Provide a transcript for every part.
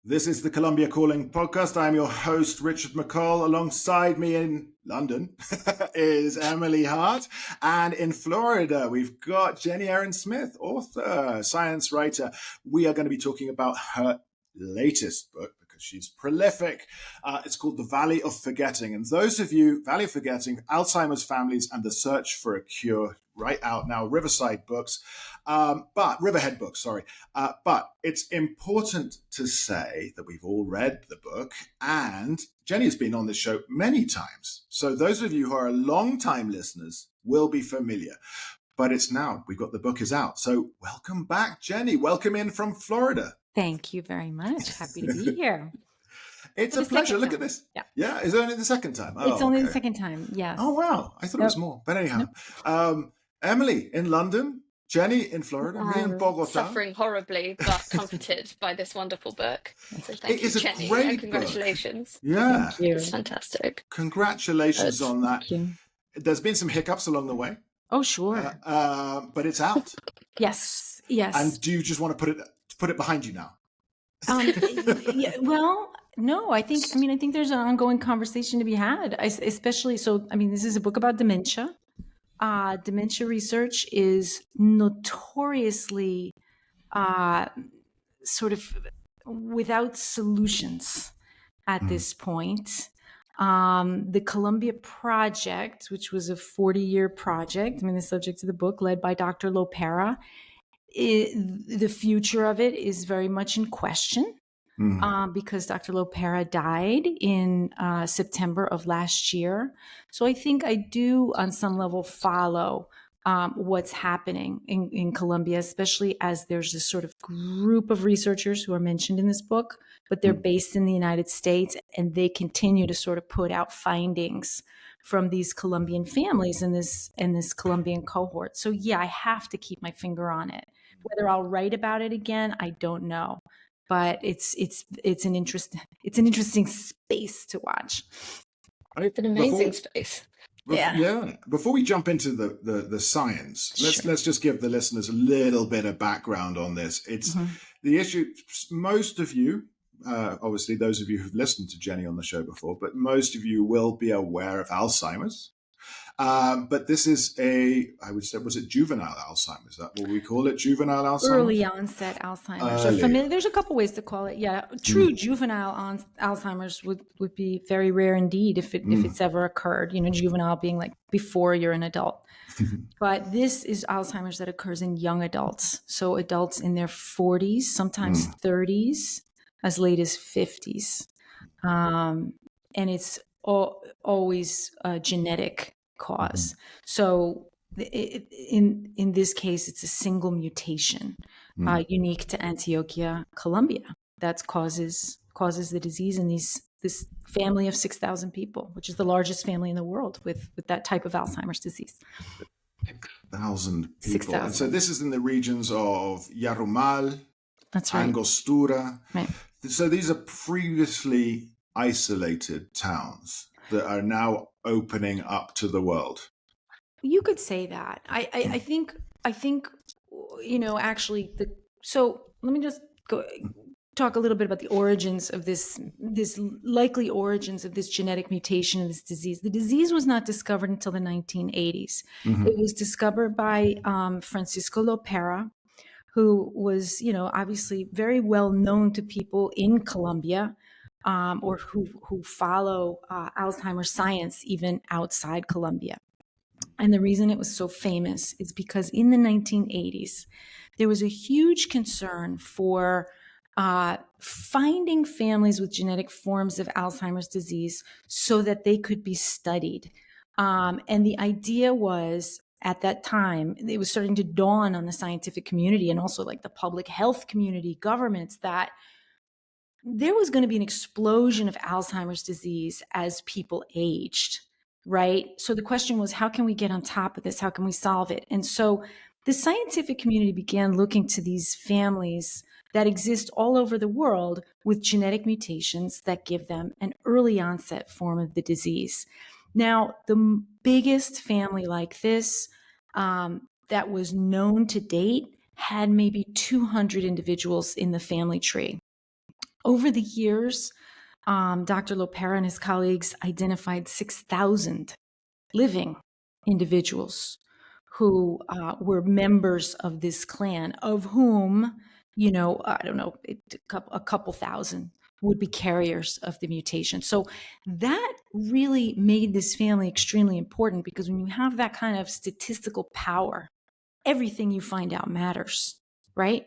This is the Colombia Calling podcast. I'm your host, Richard McColl. Alongside me in London is Emily Hart. And in Florida, we've got Jennie Erin Smith, author, science writer. We are going to be talking about her latest book because she's prolific. It's called The Valley of Forgetting. And those of you, Valley of Forgetting, Alzheimer's Families and the Search for a Cure, right out now, Riverside Books. Riverhead Books, sorry. But it's important to say that we've all read the book, and Jennie has been on this show many times. So those of you who are long-time listeners will be familiar. But it's now, the book is out. So welcome back, Jennie. Welcome in from Florida. Thank you very much. Happy to be here. It's a pleasure. Look at this. Yeah. Is it only the second time? It's only the second time. Yes. Oh, wow. I thought it was more. But anyhow, Emily in London, Jennie in Florida, me in Bogota. Suffering horribly, but comforted by this wonderful book. So thank you, Jennie. Great congratulations. Book. Yeah. It's fantastic. Congratulations on that. There's been some hiccups along the way. Oh, sure. But it's out. Yes. And do you just want to put it behind you now? Well, no, I think there's an ongoing conversation to be had, especially. So, this is a book about dementia. Dementia research is notoriously sort of without solutions at this point. The Colombia project, which was a 40-year project, the subject of the book, led by Dr. Lopera, the future of it is very much in question. Because Dr. Lopera died in September of last year. So I think I do, on some level, follow what's happening in Colombia, especially as there's this sort of group of researchers who are mentioned in this book, but they're based in the United States, and they continue to sort of put out findings from these Colombian families in this Colombian cohort. So yeah, I have to keep my finger on it. Whether I'll write about it again, I don't know. But it's an interesting space to watch. It's an amazing space. Yeah. Before we jump into the science, let's just give the listeners a little bit of background on this. It's the issue. Most of you, obviously, those of you who've listened to Jennie on the show before, but most of you will be aware of Alzheimer's. But this is I would say, was it juvenile Alzheimer's? Is that what we call it? Juvenile Alzheimer's? Early onset Alzheimer's. There's a couple ways to call it. Yeah. True juvenile Alzheimer's would be very rare indeed if it's ever occurred, juvenile being like before you're an adult. But this is Alzheimer's that occurs in young adults. So adults in their 40s, sometimes 30s, as late as 50s. And it's always a genetic cause. So in this case, it's a single mutation unique to Antioquia, Colombia, that causes the disease in this family of 6,000 people, which is the largest family in the world with that type of Alzheimer's disease. 1,000 people. 6,000. And so this is in the regions of Yarumal, that's right, Angostura. Right. So these are previously isolated towns that are now opening up to the world. You could say that. I think actually so let me just talk a little bit about the origins of this likely origins of this genetic mutation in this disease. The disease was not discovered until the 1980s. It was discovered by Francisco Lopera, who was, obviously very well known to people in Colombia, or who follow Alzheimer's science even outside Colombia. And the reason it was so famous is because in the 1980s, there was a huge concern for finding families with genetic forms of Alzheimer's disease so that they could be studied. And the idea was, at that time, it was starting to dawn on the scientific community and also like the public health community, governments, that there was going to be an explosion of Alzheimer's disease as people aged, right? So the question was, how can we get on top of this? How can we solve it? And so the scientific community began looking to these families that exist all over the world with genetic mutations that give them an early onset form of the disease. Now, the biggest family like this that was known to date had maybe 200 individuals in the family tree. Over the years, Dr. Lopera and his colleagues identified 6,000 living individuals who were members of this clan, of whom, I don't know, a couple thousand would be carriers of the mutation. So that really made this family extremely important, because when you have that kind of statistical power, everything you find out matters, right?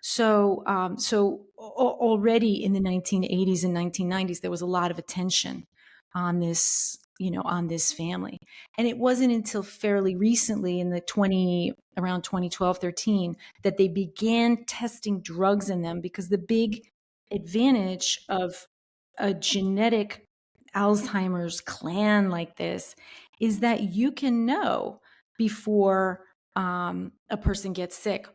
So, already in the 1980s and 1990s, there was a lot of attention on this, on this family. And it wasn't until fairly recently, in around 2012, 13, that they began testing drugs in them, because the big advantage of a genetic Alzheimer's clan like this is that you can know before a person gets sick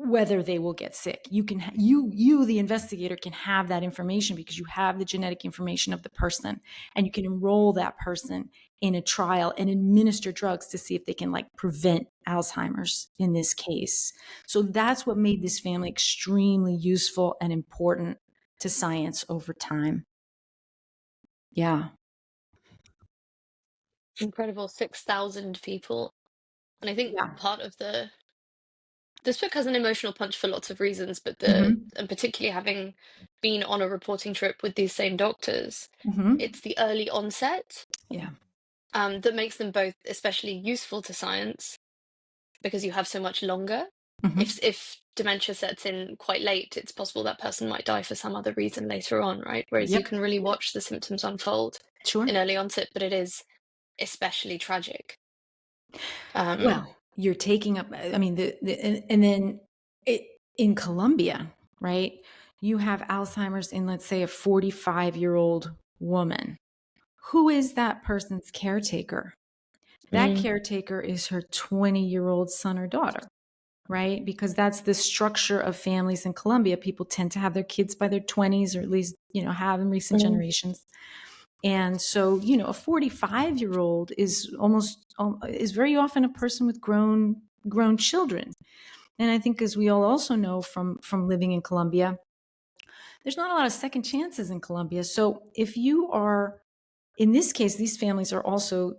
whether they will get sick. You can you the investigator can have that information, because you have the genetic information of the person, and you can enroll that person in a trial and administer drugs to see if they can prevent Alzheimer's in this case. So that's what made this family extremely useful and important to science over time. Yeah. Incredible. 6,000 people. And I think part of this book has an emotional punch for lots of reasons, but and particularly having been on a reporting trip with these same doctors, it's the early onset that makes them both especially useful to science, because you have so much longer. If dementia sets in quite late, it's possible that person might die for some other reason later on, right? Whereas you can really watch the symptoms unfold in early onset, but it is especially tragic. Well, you're taking up, I mean, and then in Colombia, right, you have Alzheimer's in, let's say, a 45-year-old woman. Who is that person's caretaker? That caretaker is her 20-year-old son or daughter, right? Because that's the structure of families in Colombia. People tend to have their kids by their 20s, or at least, have in recent generations. And so, a 45-year-old is very often a person with grown children. And I think, as we all also know from living in Colombia, there's not a lot of second chances in Colombia. So if you are, in this case, these families are also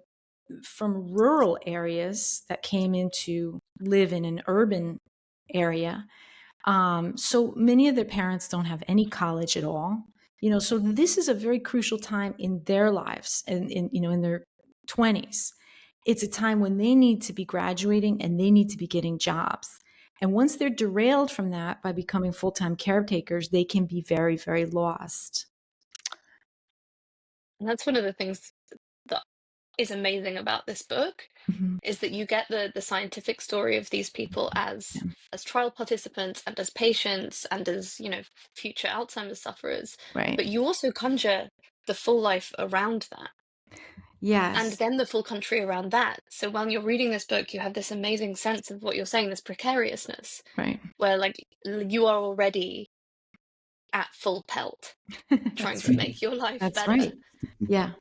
from rural areas that came in to live in an urban area. So many of their parents don't have any college at all. So this is a very crucial time in their lives, and in their 20s. It's a time when they need to be graduating and they need to be getting jobs. And once they're derailed from that by becoming full-time caretakers, they can be very, very lost. And that's one of the things that is amazing about this book, is that you get the scientific story of these people as trial participants and as patients and as, future Alzheimer's sufferers. Right. But you also conjure the full life around that. Yes. And then the full country around that. So while you're reading this book, you have this amazing sense of what you're saying, this precariousness, right, where you are already at full pelt trying to make your life That's better. right. Yeah.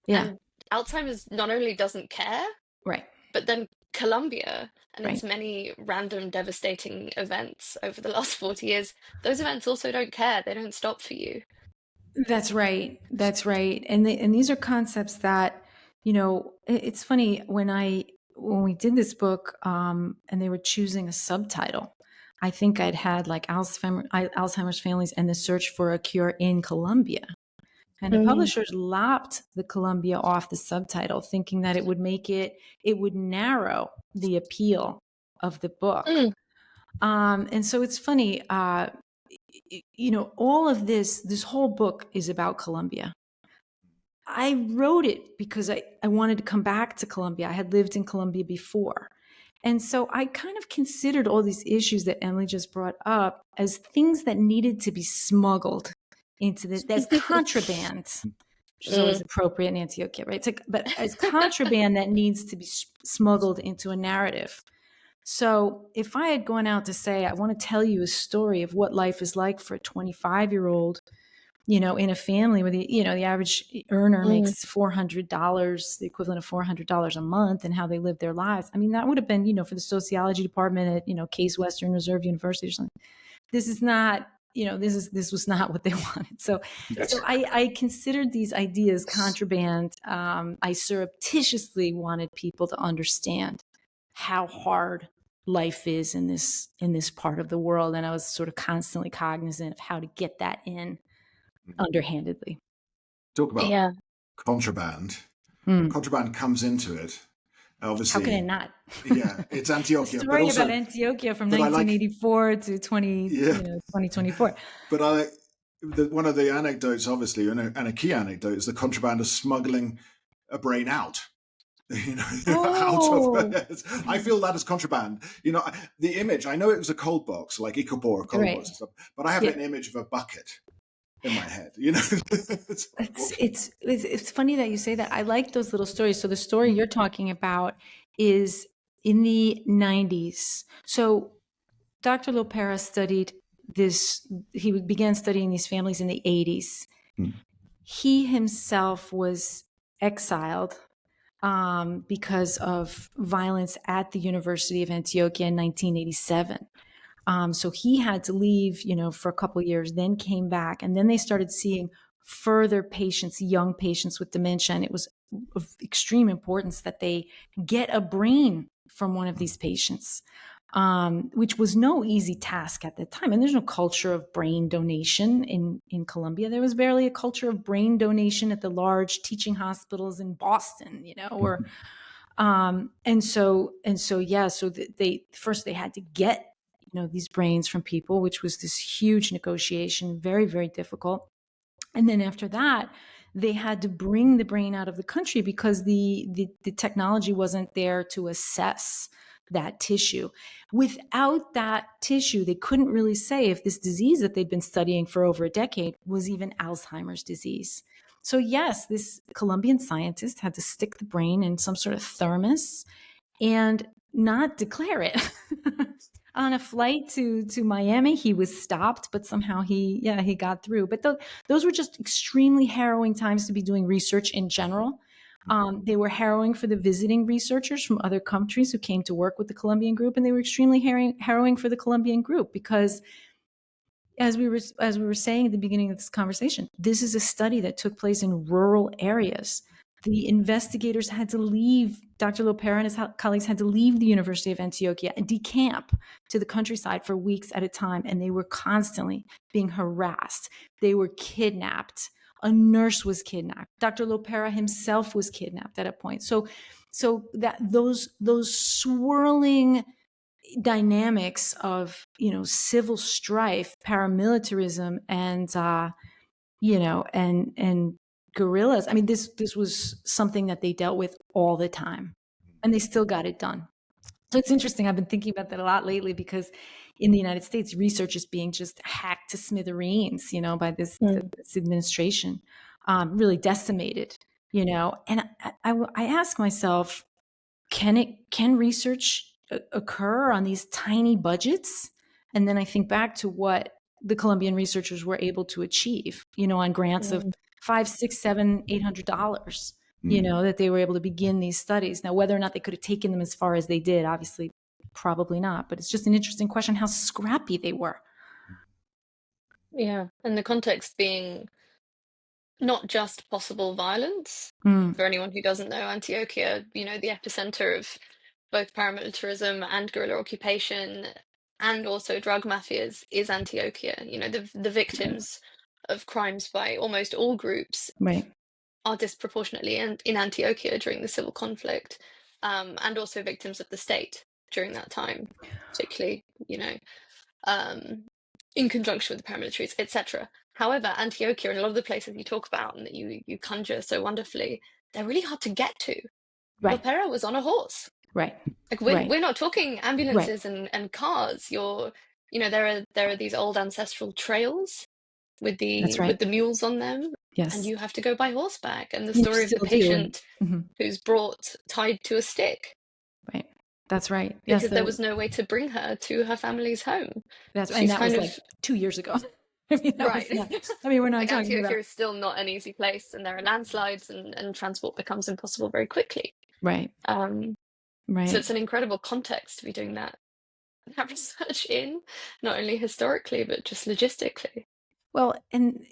And Alzheimer's not only doesn't care, right, but then Colombia and its many random devastating events over the last 40 years, those events also don't care. They don't stop for you. That's right. That's right. And these are concepts that, it's funny, when we did this book, and they were choosing a subtitle, I think I'd had Alzheimer's families and the search for a cure in Colombia. And the publishers lopped the Colombia off the subtitle, thinking that it would narrow the appeal of the book. And so it's funny, all of this whole book is about Colombia. I wrote it because I wanted to come back to Colombia. I had lived in Colombia before. And so I kind of considered all these issues that Emily just brought up as things that needed to be smuggled into as contraband, which is always appropriate in Antioquia, right? But as contraband that needs to be smuggled into a narrative. So if I had gone out to say, I want to tell you a story of what life is like for a 25-year-old, in a family where the average earner makes $400, the equivalent of $400 a month, and how they live their lives. I mean, that would have been, for the sociology department at, Case Western Reserve University or something. This is not, this was not what they wanted. So, Yes. so I considered these ideas contraband. I surreptitiously wanted people to understand how hard life is in this part of the world, and I was sort of constantly cognizant of how to get that in underhandedly. Talk about Yeah. contraband. Contraband comes into it. Obviously, how can I not? Yeah, it's Antioquia. The story but also, about Antioquia from but 1984 to 2024. But one of the anecdotes, obviously, and a key anecdote, is the contraband of smuggling a brain out. Out of it. I feel that as contraband. The image. I know it was a cold box, like Ichabod cold box and stuff, but I have an image of a bucket in my head. It's funny that you say that. I like those little stories. So the story you're talking about is in the 90s. So Dr. Lopera studied this. He began studying these families in the 80s. He himself was exiled because of violence at the University of Antioquia in 1987. So he had to leave, for a couple of years, then came back, and then they started seeing further patients, young patients with dementia. And it was of extreme importance that they get a brain from one of these patients, which was no easy task at the time. And there's no culture of brain donation in Colombia. There was barely a culture of brain donation at the large teaching hospitals in Boston, so they had to get these brains from people, which was this huge negotiation, very, very difficult. And then after that, they had to bring the brain out of the country because the technology wasn't there to assess that tissue. Without that tissue, they couldn't really say if this disease that they'd been studying for over a decade was even Alzheimer's disease. So yes, this Colombian scientist had to stick the brain in some sort of thermos and not declare it. On a flight to Miami, he was stopped, but somehow he got through. But those were just extremely harrowing times to be doing research in general. They were harrowing for the visiting researchers from other countries who came to work with the Colombian group, and they were extremely harrowing for the Colombian group because, as we were saying at the beginning of this conversation, this is a study that took place in rural areas. The investigators had to leave, Dr. Lopera and his colleagues had to leave the University of Antioquia and decamp to the countryside for weeks at a time, and they were constantly being harassed. They were kidnapped. A nurse was kidnapped. Dr. Lopera himself was kidnapped at a point. So that those swirling dynamics of civil strife, paramilitarism, and guerrillas. I mean, this was something that they dealt with all the time, and they still got it done. So it's interesting. I've been thinking about that a lot lately because in the United States, research is being just hacked to smithereens, by this administration, really decimated, And I ask myself, can research occur on these tiny budgets? And then I think back to what the Colombian researchers were able to achieve, on grants of $500, $600, $700, $800, that they were able to begin these studies. Now, whether or not they could have taken them as far as they did, obviously, probably not. But it's just an interesting question how scrappy they were. Yeah, and the context being not just possible violence. For anyone who doesn't know, Antioquia, the epicenter of both paramilitarism and guerrilla occupation and also drug mafias is Antioquia. The victims of crimes by almost all groups are disproportionately in Antioquia during the civil conflict, and also victims of the state during that time, particularly, in conjunction with the paramilitaries, etc. However, Antioquia and a lot of the places you talk about and that you conjure so wonderfully, they're really hard to get to. Lopera was on a horse. Right. Like we're not talking ambulances and cars. There are these old ancestral trails with the mules on them. Yes. And you have to go by horseback. And the story of the patient who's brought tied to a stick. Right. That's right. Because there was no way to bring her to her family's home. That's right. And that was like 2 years ago. Right. We're not talking Antioquia about. is still not an easy place, and there are landslides, and transport becomes impossible very quickly. Right. Right. So it's an incredible context to be doing that. that research in, not only historically, but just logistically. Well, and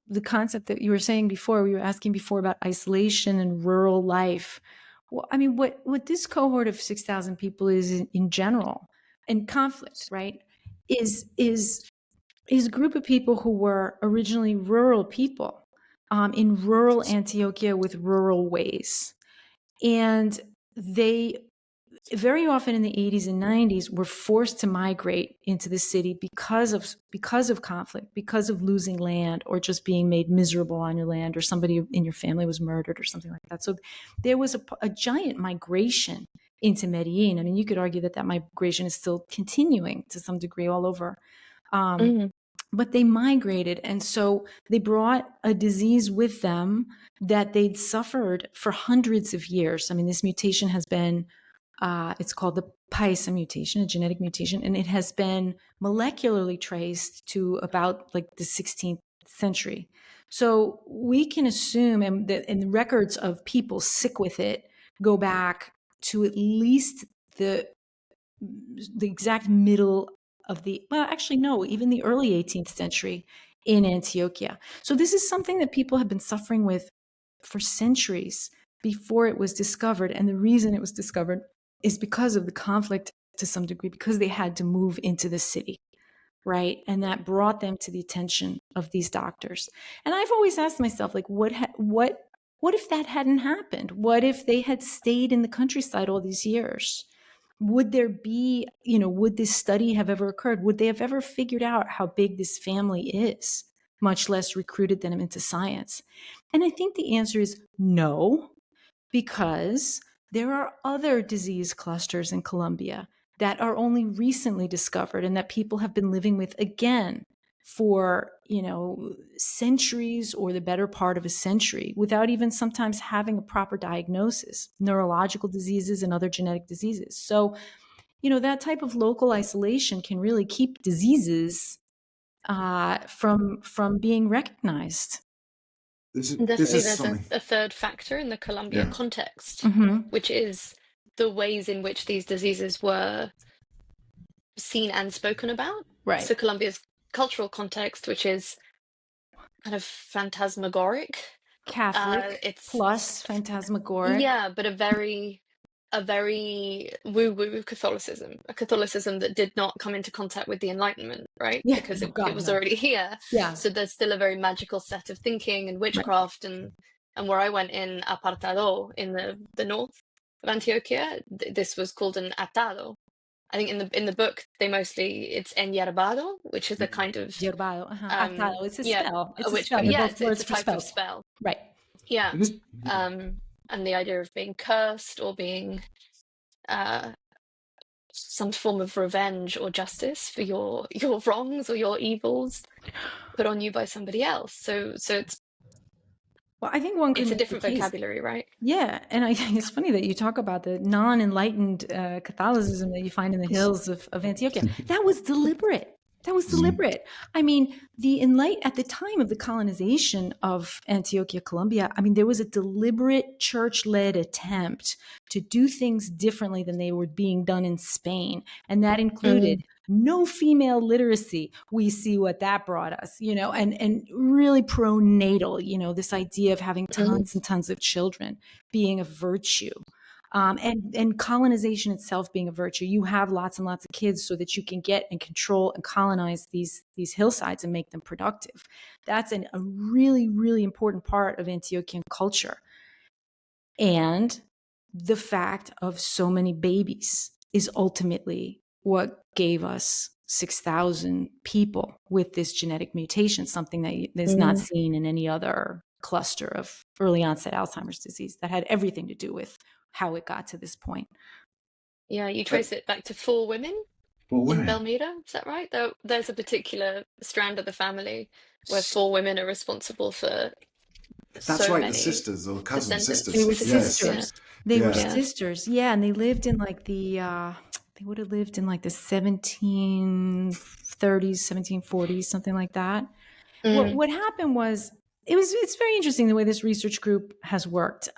the concept that you were saying before, we were asking before about isolation and rural life. Well, I mean, what this cohort of 6,000 people is in general, and conflict, right, is a group of people who were originally rural people in rural Antioquia with rural ways. And they very often in the 80s and 90s were forced to migrate into the city because of conflict, because of losing land or just being made miserable on your land, or somebody in your family was murdered or something like that. So there was a giant migration into Medellín. I mean, you could argue that migration is still continuing to some degree all over. But they migrated, and so they brought a disease with them that they'd suffered for hundreds of years. I mean, this mutation has been it's called the paisa mutation, a genetic mutation, and it has been molecularly traced to about like the 16th century. So we can assume, and the records of people sick with it go back to at least the exact middle of even the early 18th century in Antioquia. So this is something that people have been suffering with for centuries before it was discovered. And the reason it was discovered is because of the conflict to some degree, because they had to move into the city, right? And that brought them to the attention of these doctors. And I've always asked myself, like, what if that hadn't happened? What if they had stayed in the countryside all these years? Would there be, would this study have ever occurred? Would they have ever figured out how big this family is, much less recruited them into science? And I think the answer is no, because there are other disease clusters in Colombia that are only recently discovered and that people have been living with again for, centuries or the better part of a century without even sometimes having a proper diagnosis, neurological diseases and other genetic diseases. So, that type of local isolation can really keep diseases from being recognized. Definitely, there's a third factor in the Colombia context, which is the ways in which these diseases were seen and spoken about. Right. So Colombia's cultural context, which is kind of phantasmagoric. Catholic, it's plus phantasmagoric. Yeah, but a very woo-woo Catholicism, a Catholicism that did not come into contact with the Enlightenment, right? Yeah, because it was already here. Yeah. So there's still a very magical set of thinking and witchcraft, right. and where I went in Apartado in the north of Antioquia, this was called an atado. I think in the book it's enyerbado, which is a kind of yerbado. Atado. It's a spell. It's a spell. It's a type of spell. Right. Yeah. And the idea of being cursed or being some form of revenge or justice for your wrongs or your evils put on you by somebody else. So it's I think one could. It's a different vocabulary, right? Yeah, and I think it's funny that you talk about the non-enlightened Catholicism that you find in the hills of Antioquia. That was deliberate. I mean, at the time of the colonization of Antioquia, Colombia, I mean, there was a deliberate church-led attempt to do things differently than they were being done in Spain. And that included no female literacy. We see what that brought us, and really pronatal, this idea of having tons and tons of children being a virtue. And colonization itself being a virtue. You have lots and lots of kids so that you can get and control and colonize these hillsides and make them productive. That's a really, really important part of Antiochian culture. And the fact of so many babies is ultimately what gave us 6,000 people with this genetic mutation, something that is not seen in any other cluster of early onset Alzheimer's disease that had everything to do with how it got to this point. Yeah, you trace it back to 4 women in Belmira, is that right? There's a particular strand of the family where 4 women are responsible for That's right, the sisters or cousin sisters. They were sisters. They were sisters, and they lived in like they would have lived in like the 1730s, 1740s, something like that. What happened was, it's very interesting the way this research group has worked.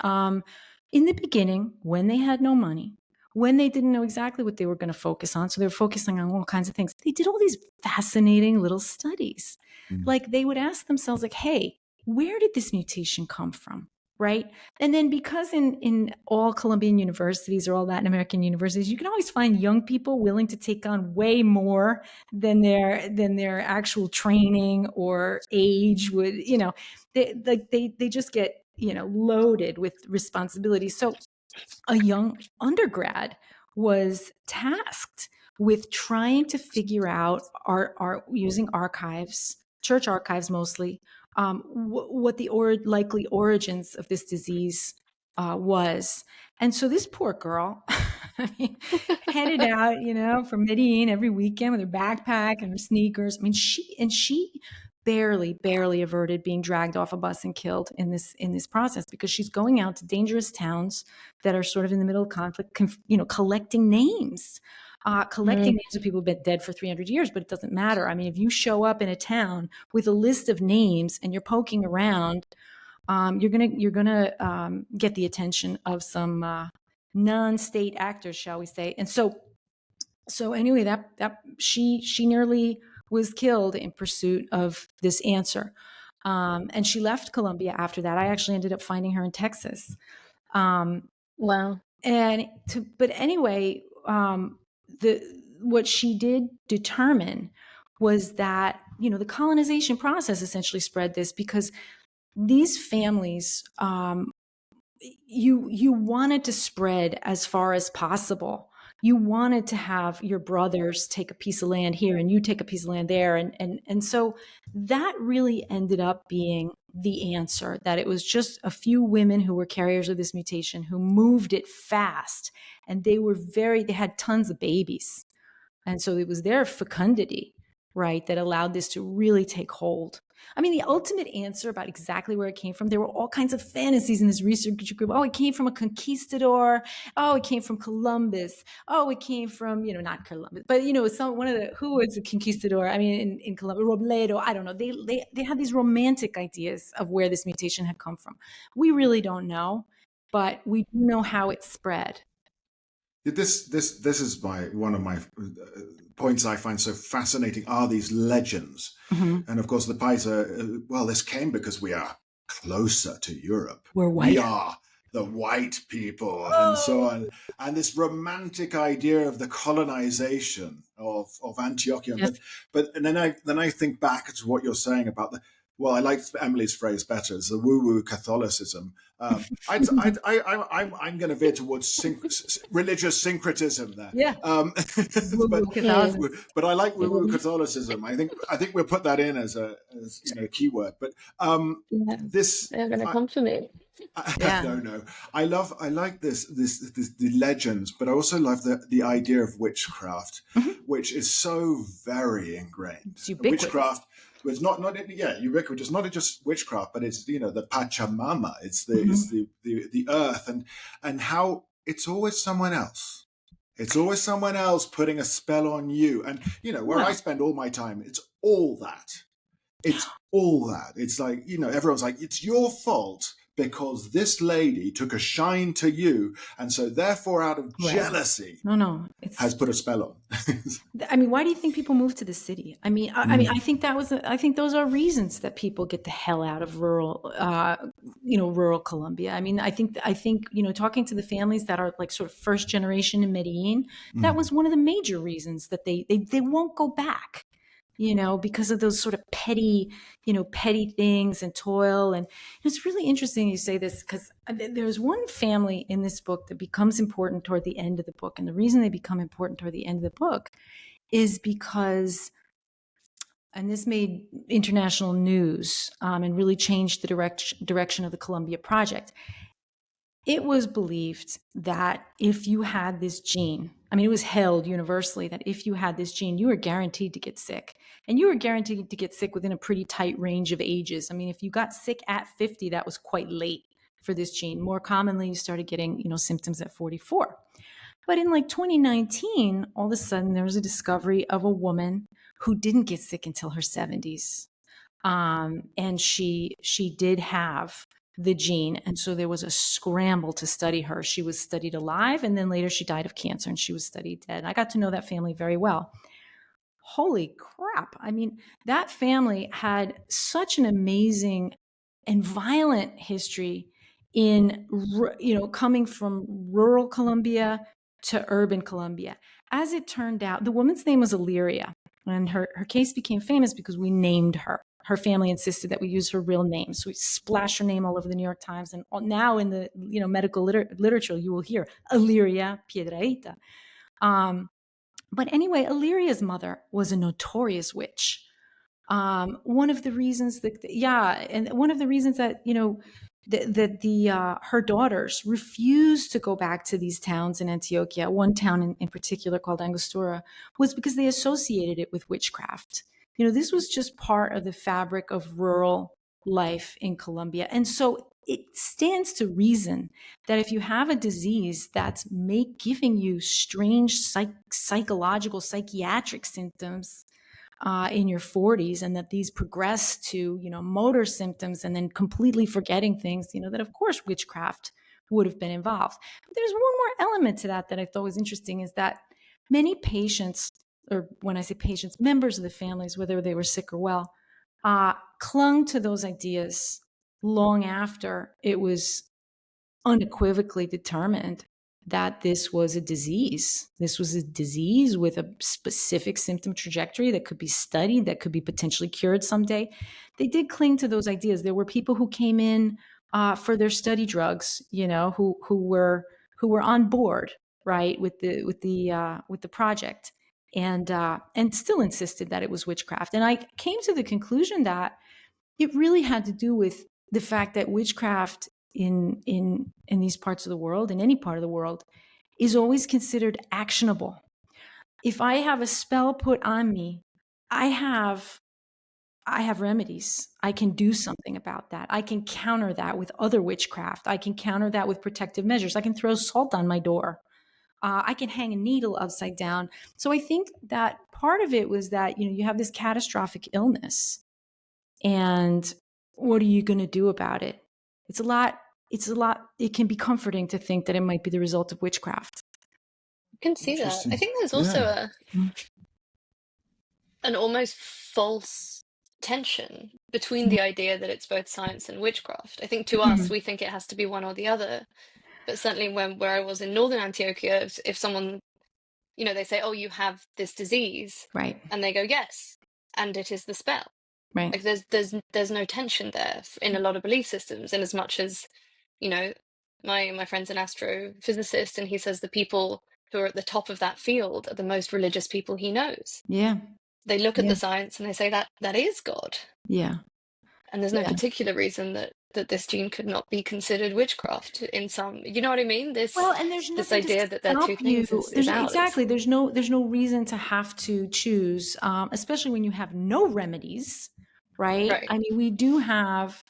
In the beginning, when they had no money, when they didn't know exactly what they were going to focus on. So they were focusing on all kinds of things. They did all these fascinating little studies. Like they would ask themselves, like, hey, where did this mutation come from? Right. And then because in all Colombian universities or all Latin American universities, you can always find young people willing to take on way more than their actual training or age would, they just get, loaded with responsibility. So a young undergrad was tasked with trying to figure out our using archives, church archives mostly, what the likely origins of this disease was. And so this poor girl, I mean, headed out, from Medellín every weekend with her backpack and her sneakers. I mean, she barely averted being dragged off a bus and killed in this process, because she's going out to dangerous towns that are sort of in the middle of conflict, collecting names. Names of people who've been dead for 300 years, but it doesn't matter. I mean, if you show up in a town with a list of names and you're poking around, you're gonna get the attention of some non-state actors, shall we say? And so anyway, that she nearly was killed in pursuit of this answer, and she left Colombia after that. I actually ended up finding her in Texas. Wow. But anyway, what she did determine was that, the colonization process essentially spread this, because these families, you wanted to spread as far as possible. You wanted to have your brothers take a piece of land here and you take a piece of land there. And so that really ended up being the answer, that it was just a few women who were carriers of this mutation who moved it fast. And they had tons of babies. And so it was their fecundity, right, that allowed this to really take hold. I mean, the ultimate answer about exactly where it came from, there were all kinds of fantasies in this research group. Oh, it came from a conquistador. Oh, it came from Columbus. Oh, it came from, not Columbus, but, who was a conquistador? I mean, in Columbus, Robledo, I don't know. They had these romantic ideas of where this mutation had come from. We really don't know, but we do know how it spread. This is one of my points I find so fascinating are these legends. And of course the paisa, this came because we are closer to Europe. We're white. We are the white people and so on. And this romantic idea of the colonization of Antioquia. Yes. But then I think back to what you're saying about I like Emily's phrase better. It's the woo-woo Catholicism. I'm going to veer towards religious syncretism there. Yeah. But I like woo-woo Catholicism. I think we'll put that in as a keyword. But this they're going to come for me. No. I like the legends, but I also love the idea of witchcraft, which is so very ingrained. It's ubiquitous. Witchcraft. It's not ubiquitous. Not just witchcraft, but it's the Pachamama. It's the earth, and how it's always someone else. It's always someone else putting a spell on you. And where I spend all my time, it's all that. It's all that. It's like everyone's like, it's your fault because this lady took a shine to you, and so therefore, out of jealousy, has put a spell on. I mean, why do you think people move to the city? I mean, I think those are reasons that people get the hell out of rural Colombia. I mean, I think talking to the families that are like sort of first generation in Medellín, that was one of the major reasons that they won't go back. Because of those sort of petty things and toil. And it's really interesting you say this, because there's one family in this book that becomes important toward the end of the book. And the reason they become important toward the end of the book is because, and this made international news and really changed the direction of the Colombia Project. It was believed that if you had this gene, it was held universally that if you had this gene, you were guaranteed to get sick. And you were guaranteed to get sick within a pretty tight range of ages. If you got sick at 50, that was quite late for this gene. More commonly, you started getting, symptoms at 44. But in 2019, all of a sudden, there was a discovery of a woman who didn't get sick until her 70s. And she did have the gene. And so there was a scramble to study her. She was studied alive, and then later she died of cancer and she was studied dead. I got to know that family very well. Holy crap. I mean, that family had such an amazing and violent history in, coming from rural Colombia to urban Colombia. As it turned out, the woman's name was Illyria, and her case became famous because we named her. Her family insisted that we use her real name. So we splashed her name all over the New York Times. And now in the medical literature, you will hear Illyria Piedrahita. But anyway, Illyria's mother was a notorious witch. One of the reasons that her daughters refused to go back to these towns in Antioquia, one town in particular called Angostura, was because they associated it with witchcraft. This was just part of the fabric of rural life in Colombia. And so it stands to reason that if you have a disease that's giving you strange psychological, psychiatric symptoms in your 40s, and that these progress to, motor symptoms and then completely forgetting things, that of course witchcraft would have been involved. But there's one more element to that I thought was interesting, is that many patients, or when I say patients, members of the families, whether they were sick or well, clung to those ideas long after it was unequivocally determined that this was a disease. This was a disease with a specific symptom trajectory that could be studied, that could be potentially cured someday. They did cling to those ideas. There were people who came in for their study drugs, who were on board, right, with the project, and still insisted that it was witchcraft. And I came to the conclusion that it really had to do with the fact that witchcraft in these parts of the world, in any part of the world, is always considered actionable. If I have a spell put on me, I have remedies. I can do something about that. I can counter that with other witchcraft. I can counter that with protective measures. I can throw salt on my door. I can hang a needle upside down. So I think that part of it was that, you have this catastrophic illness, and what are you going to do about it? It's a lot. It can be comforting to think that it might be the result of witchcraft. I can see that. I think there's also an almost false tension between the idea that it's both science and witchcraft. I think to us, we think it has to be one or the other. But certainly where I was in northern Antioquia, if someone, they say, oh, you have this disease. Right. And they go, yes. And it is the spell. Right. Like there's no tension there in a lot of belief systems, in as much as, my friend's an astrophysicist, and he says the people who are at the top of that field are the most religious people he knows. Yeah. They look at the science and they say that is God. Yeah. And there's no particular reason that this gene could not be considered witchcraft in some, you know what I mean? And there's this idea that there are two things is out. Exactly. There's no reason to have to choose, especially when you have no remedies, right? I mean, we do have,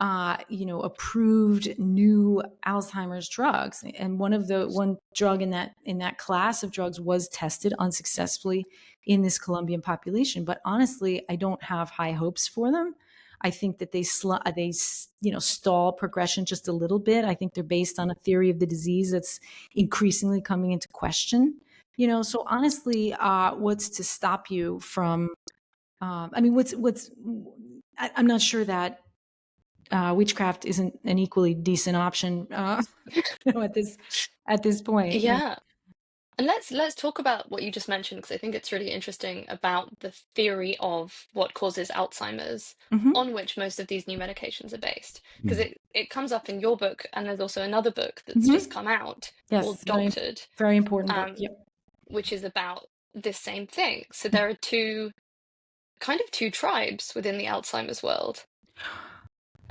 approved new Alzheimer's drugs, and one drug in that class of drugs was tested unsuccessfully in this Colombian population. But honestly, I don't have high hopes for them. I think that they stall progression just a little bit. I think they're based on a theory of the disease that's increasingly coming into question. So honestly, what's to stop you from? I'm not sure that witchcraft isn't an equally decent option at this point. Yeah. And let's talk about what you just mentioned, because I think it's really interesting about the theory of what causes Alzheimer's, on which most of these new medications are based. Because it comes up in your book, and there's also another book that's just come out called Doctored. Very important book. Yep. Which is about this same thing. So there are two tribes within the Alzheimer's world.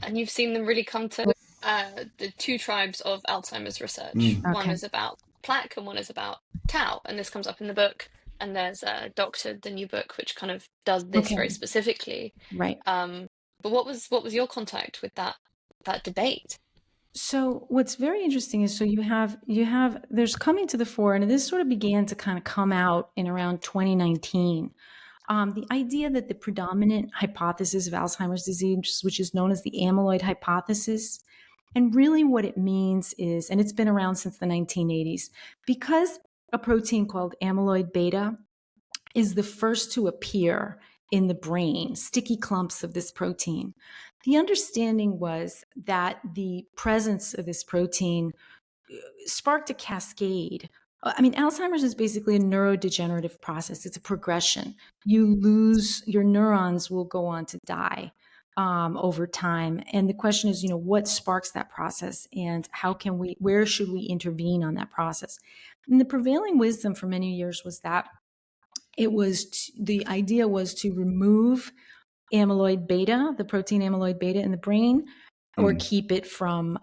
And you've seen them really come to the two tribes of Alzheimer's research. One is about plaque and one is about tau, and this comes up in the book. And there's Doctored, the new book, which kind of does this very specifically. Right. But what was your contact with that debate? So what's very interesting is, so you have there's coming to the fore, and this sort of began to kind of come out in around 2019. The idea that the predominant hypothesis of Alzheimer's disease, which is known as the amyloid hypothesis, and really what it means is, and it's been around since the 1980s, because a protein called amyloid beta is the first to appear in the brain, sticky clumps of this protein. The understanding was that the presence of this protein sparked a cascade. I mean, Alzheimer's is basically a neurodegenerative process. It's a progression. You lose, your neurons will go on to die over time. And the question is, what sparks that process, and where should we intervene on that process? And the prevailing wisdom for many years was that the idea was to remove amyloid beta, the protein amyloid beta in the brain, or keep it from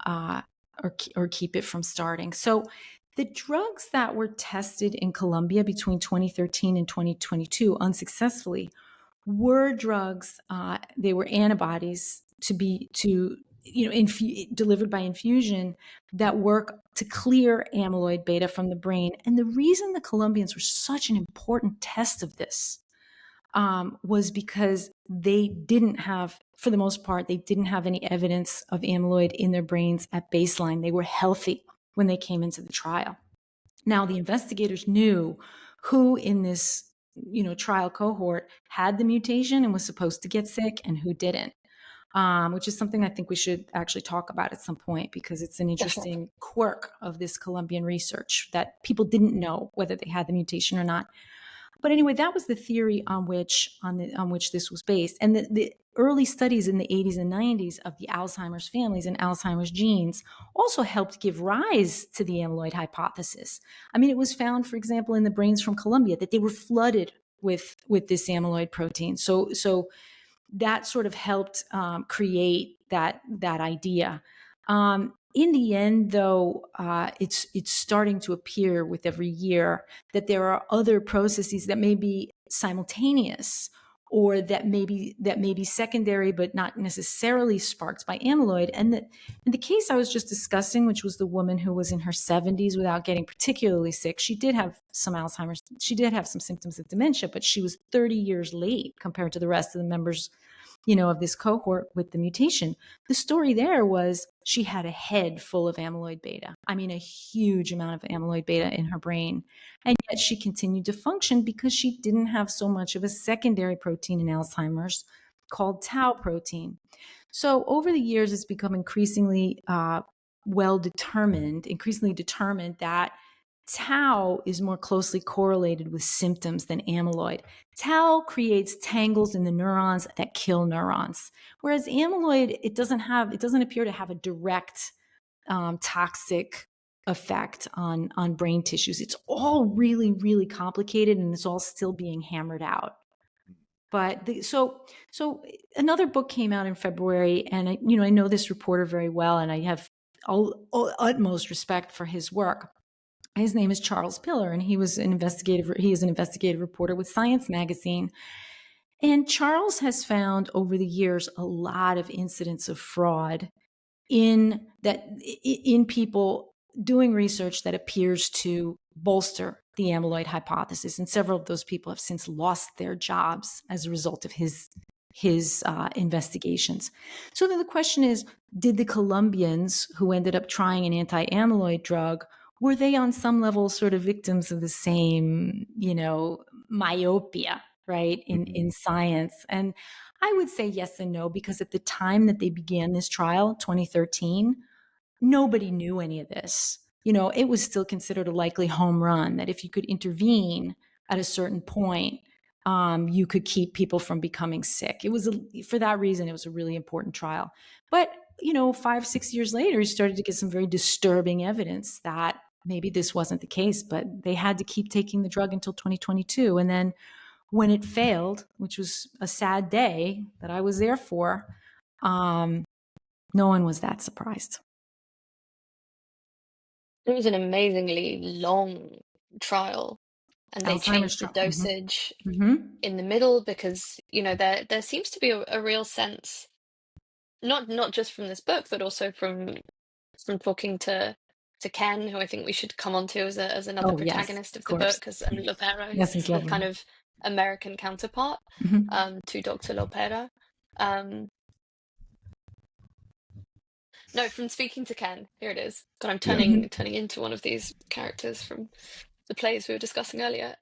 or keep it from starting. So the drugs that were tested in Colombia between 2013 and 2022 unsuccessfully were drugs. They were antibodies delivered by infusion that work to clear amyloid beta from the brain. And the reason the Colombians were such an important test of this was because they didn't have, for the most part, they didn't have any evidence of amyloid in their brains at baseline. They were healthy when they came into the trial. Now, the investigators knew who in this trial cohort had the mutation and was supposed to get sick and who didn't, which is something I think we should actually talk about at some point, because it's an interesting quirk of this Colombian research that people didn't know whether they had the mutation or not. But anyway, that was the theory on which this was based. And the early studies in the 80s and 90s of the Alzheimer's families and Alzheimer's genes also helped give rise to the amyloid hypothesis. I mean, it was found, for example, in the brains from Colombia that they were flooded with this amyloid protein. So that sort of helped create that idea. In the end, though, it's starting to appear with every year that there are other processes that may be simultaneous, or that may be secondary, but not necessarily sparked by amyloid. And in the case I was just discussing, which was the woman who was in her 70s without getting particularly sick, she did have some Alzheimer's. She did have some symptoms of dementia, but she was 30 years late compared to the rest of the members of this cohort with the mutation. The story there was she had a head full of amyloid beta. I mean, a huge amount of amyloid beta in her brain. And yet she continued to function because she didn't have so much of a secondary protein in Alzheimer's called tau protein. So over the years, it's become increasingly determined that tau is more closely correlated with symptoms than amyloid. Tau creates tangles in the neurons that kill neurons, whereas amyloid, it doesn't appear to have a direct toxic effect on brain tissues. It's all really, really complicated, and it's all still being hammered out. But so another book came out in February, and I know this reporter very well, and I have utmost respect for his work. His name is Charles Piller, and he is an investigative reporter with Science Magazine. And Charles has found over the years a lot of incidents of fraud in people doing research that appears to bolster the amyloid hypothesis. And several of those people have since lost their jobs as a result of his investigations. So then the question is, did the Colombians who ended up trying an anti-amyloid drug, were they on some level sort of victims of the same, myopia, right, in science? And I would say yes and no, because at the time that they began this trial, 2013, nobody knew any of this. It was still considered a likely home run, that if you could intervene at a certain point, you could keep people from becoming sick. For that reason, it was a really important trial. But 5-6 years later, you started to get some very disturbing evidence that maybe this wasn't the case, but they had to keep taking the drug until 2022. And then when it failed, which was a sad day that I was there for, no one was that surprised. It was an amazingly long trial, and they changed the dosage in the middle because, there seems to be a real sense, not just from this book, but also from talking to Ken, who I think we should come on to as another protagonist of the book, and Lopera, yes, he's kind of American counterpart to Dr. Lopera. No, from Speaking to Ken. Here it is. God, I'm turning into one of these characters from the plays we were discussing earlier.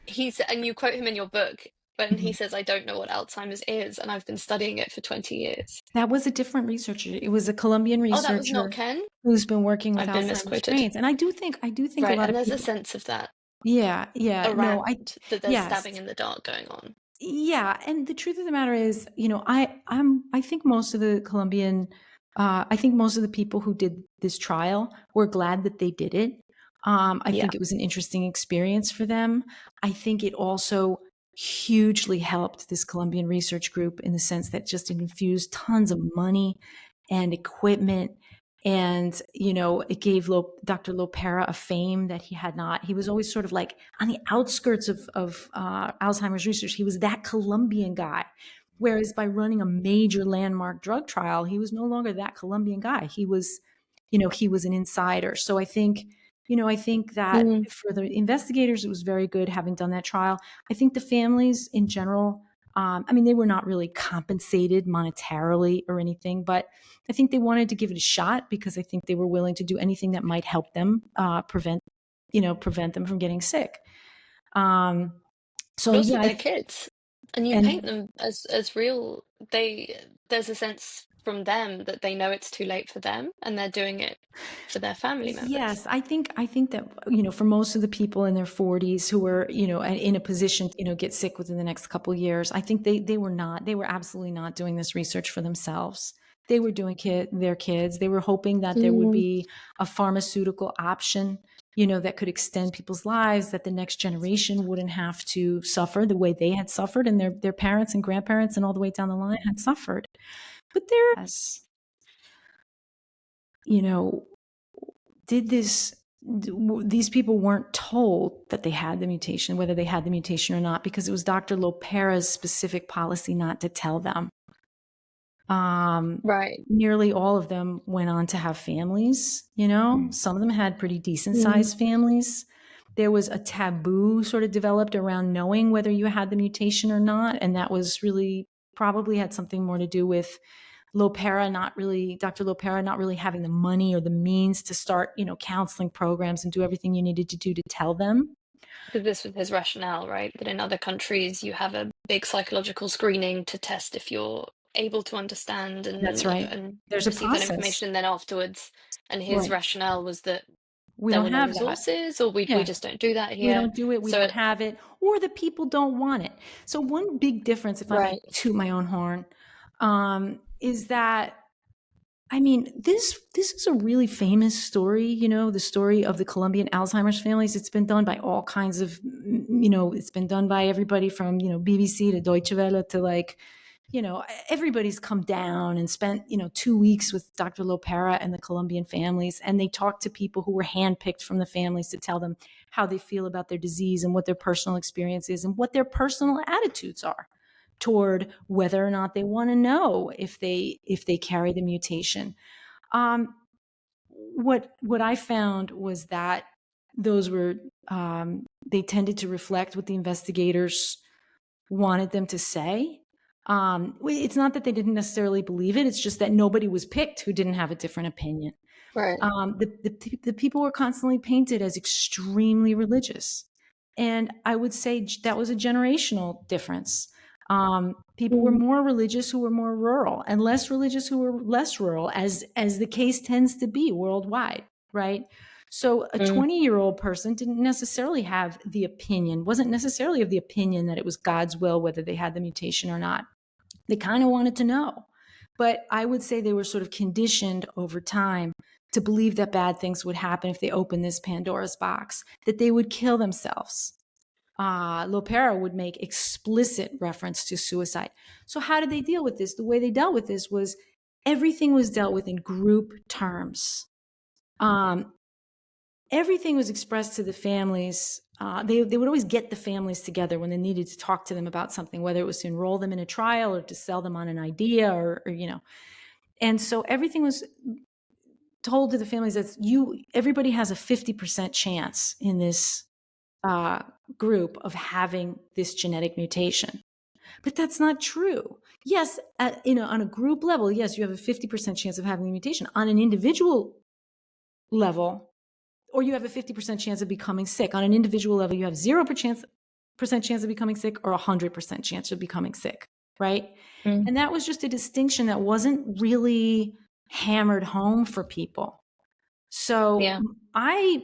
He's, and you quote him in your book when he says, "I don't know what Alzheimer's is, and I've been studying it for 20 years." That was a different reacher. It was a Colombian researcher. Oh, that was not Ken? Who's been working with I've been Alzheimer's misquoted. brains. And I do think Right, a lot and of there's people, a sense of that. Yeah. Around that there's yes. stabbing in the dark going on. Yeah, and the truth of the matter is, I think most of the Colombian, I think most of the people who did this trial were glad that they did it. I think it was an interesting experience for them. I think it also hugely helped this Colombian research group in the sense that just infused tons of money and equipment. And, it gave Dr. Lopera a fame that he had not. He was always sort of like on the outskirts of Alzheimer's research. He was that Colombian guy. Whereas by running a major landmark drug trial, he was no longer that Colombian guy. He was, he was an insider. So I think that for the investigators, it was very good having done that trial. I think the families in general, they were not really compensated monetarily or anything, but I think they wanted to give it a shot because I think they were willing to do anything that might help them prevent them from getting sick. So but also they're kids, and you paint them as real. There's a sense from them that they know it's too late for them, and they're doing it for their family members. Yes, I think that for most of the people in their 40s who were in a position get sick within the next couple of years, I think they were absolutely not doing this research for themselves. They were doing their kids. They were hoping that there would be a pharmaceutical option that could extend people's lives, that the next generation wouldn't have to suffer the way they had suffered and their parents and grandparents and all the way down the line had suffered. But these people weren't told that they had the mutation, whether they had the mutation or not, because it was Dr. Lopera's specific policy not to tell them. Right. Nearly all of them went on to have families, some of them had pretty decent sized families. There was a taboo sort of developed around knowing whether you had the mutation or not. And that was really probably had something more to do with Dr. Lopera not really having the money or the means to start, counseling programs and do everything you needed to do to tell them. Because this was his rationale, right? That in other countries you have a big psychological screening to test if you're able to understand and that's right. And there's receive a process. that information, and then afterwards. And his rationale was that we there don't were have no resources, or we just don't do that here. We don't do it. We don't have it, or the people don't want it. So one big difference, if I may toot my own horn, is that, this is a really famous story, the story of the Colombian Alzheimer's families. It's been done by all kinds of, it's been done by everybody from, BBC to Deutsche Welle to everybody's come down and spent, 2 weeks with Dr. Lopera and the Colombian families. And they talked to people who were handpicked from the families to tell them how they feel about their disease and what their personal experience is and what their personal attitudes are toward whether or not they want to know if they carry the mutation. What I found was that those were, they tended to reflect what the investigators wanted them to say. It's not that they didn't necessarily believe it. It's just that nobody was picked who didn't have a different opinion. Right. The people were constantly painted as extremely religious. And I would say that was a generational difference. People were more religious who were more rural, and less religious who were less rural, as the case tends to be worldwide, right? So a 20-year-old person didn't necessarily have the opinion, wasn't necessarily of the opinion that it was God's will whether they had the mutation or not. They kind of wanted to know. But I would say they were sort of conditioned over time to believe that bad things would happen if they opened this Pandora's box, that they would kill themselves. Lopera would make explicit reference to suicide. So how did they deal with this? The way they dealt with this was everything was dealt with in group terms. Everything was expressed to the families. They would always get the families together when they needed to talk to them about something, whether it was to enroll them in a trial or to sell them on an idea or And so everything was told to the families that everybody has a 50% chance in this group of having this genetic mutation. But that's not true. Yes, on a group level, yes, you have a 50% chance of having the mutation. On an individual level, or you have a 50% chance of becoming sick. On an individual level, you have 0% chance of becoming sick or 100% chance of becoming sick, right? And that was just a distinction that wasn't really hammered home for people. So I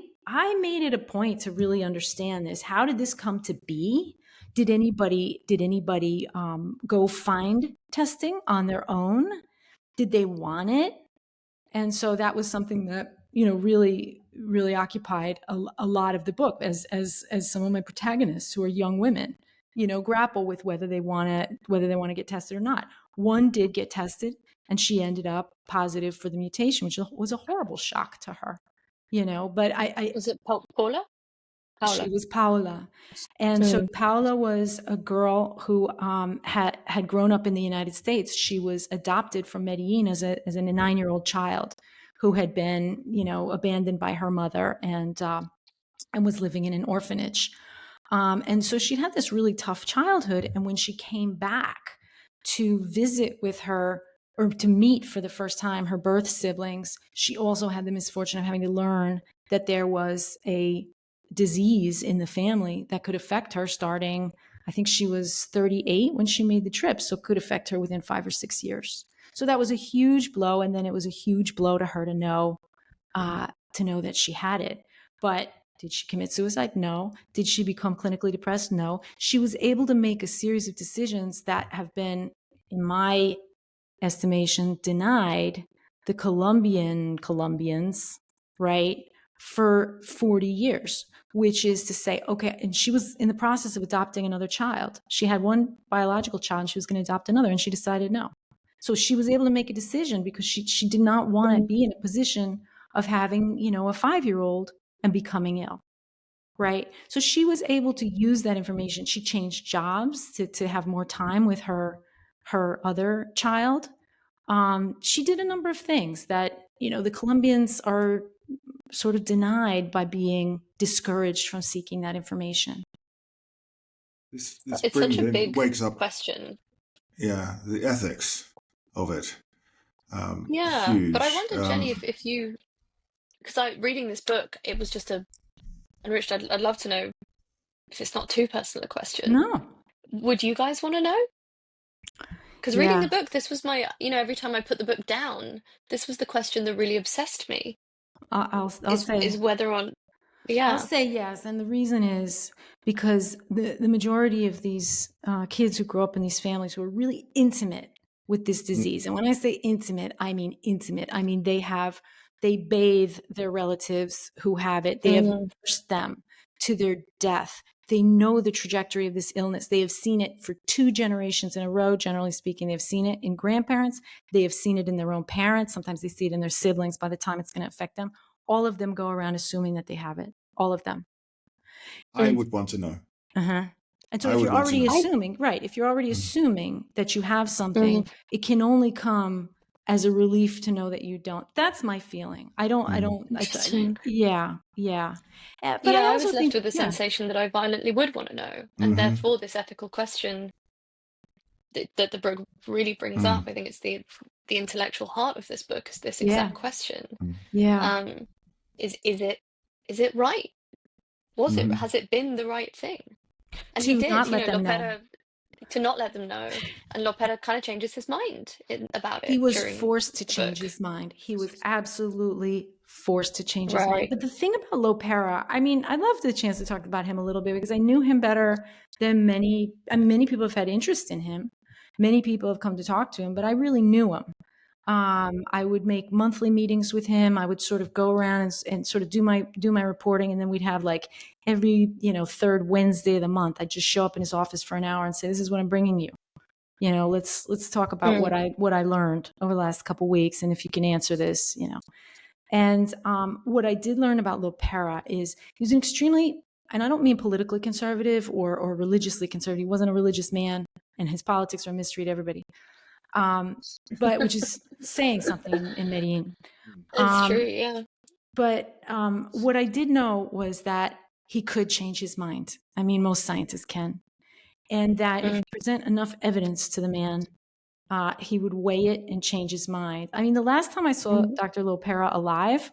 made it a point to really understand this. How did this come to be? Did anybody go find testing on their own? Did they want it? And so that was something that, really, really occupied a lot of the book as some of my protagonists, who are young women, grapple with whether they want to get tested or not. One did get tested, and she ended up positive for the mutation, which was a horrible shock to her, but was it Paula? She was Paula. And so Paula was a girl who had grown up in the United States. She was adopted from Medellín as a 9-year-old child who had been, abandoned by her mother and was living in an orphanage. And so she had this really tough childhood. And when she came back to visit with her, or to meet for the first time her birth siblings, she also had the misfortune of having to learn that there was a disease in the family that could affect her starting, I think she was 38 when she made the trip, so it could affect her within 5 or 6 years. So that was a huge blow. And then it was a huge blow to her to know that she had it. But did she commit suicide? No. Did she become clinically depressed? No. She was able to make a series of decisions that have been, in my estimation, denied the Colombians, right, for 40 years, which is to say, okay, and she was in the process of adopting another child. She had one biological child and she was going to adopt another, and she decided no. So she was able to make a decision because she did not want to be in a position of having, a 5-year-old and becoming ill, right? So she was able to use that information. She changed jobs to have more time with her other child. She did a number of things that, the Colombians are sort of denied by being discouraged from seeking that information. This it's such a big wakes up question. Yeah, the ethics of it. Huge. But I wonder, Jennie, if you, because reading this book, it was just and Richard, I'd love to know, if it's not too personal a question. No. Would you guys want to know? Because reading the book, this was my, every time I put the book down, this was the question that really obsessed me. I'll say is whether on, I'll say yes. And the reason is because the majority of these kids who grow up in these families who are really intimate with this disease. And when I say intimate, I mean intimate. I mean, they bathe their relatives who have it. They have nursed them to their death. They know the trajectory of this illness. They have seen it for 2 generations in a row. Generally speaking, they've seen it in grandparents. They have seen it in their own parents. Sometimes they see it in their siblings by the time it's going to affect them. All of them go around assuming that they have it. All of them. I would want to know. And so if you're already assuming, if you're already assuming that you have something, it can only come as a relief to know that you don't. That's my feeling. I don't. Interesting. Yeah. But I was left with the sensation that I violently would want to know. And therefore this ethical question that the book really brings up, I think it's the intellectual heart of this book, is this exact question. Is it right? Has it been the right thing? And he did, Lopera, to not let them know. And Lopera kind of changes his mind about it. He was forced to change his mind. He was absolutely forced to change his mind. But the thing about Lopera, I mean, I love the chance to talk about him a little bit because I knew him better than many people have had interest in him. Many people have come to talk to him, but I really knew him. I would make monthly meetings with him. I would sort of go around and sort of do my reporting. And then we'd have like every, 3rd Wednesday of the month, I'd just show up in his office for an hour and say, this is what I'm bringing you. Let's talk about what I learned over the last couple of weeks. And if you can answer this, and, what I did learn about Lopera is he was an extremely, and I don't mean politically conservative or religiously conservative. He wasn't a religious man, and his politics are a mystery to everybody. But which is saying something in Medellín. It's true, yeah. But what I did know was that he could change his mind. I mean, most scientists can. And that if you present enough evidence to the man, he would weigh it and change his mind. I mean, the last time I saw Dr. Lopera alive,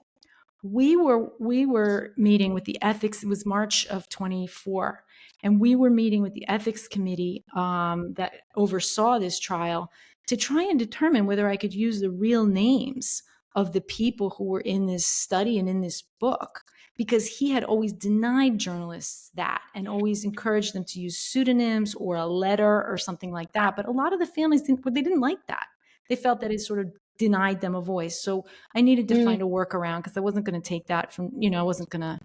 we were meeting with the ethics. It was March of 24, and we were meeting with the ethics committee that oversaw this trial to try and determine whether I could use the real names of the people who were in this study and in this book, because he had always denied journalists that and always encouraged them to use pseudonyms or a letter or something like that. But a lot of the families didn't like that. They felt that it sort of denied them a voice. So I needed to find a workaround, because I wasn't going to take that from, I wasn't going to.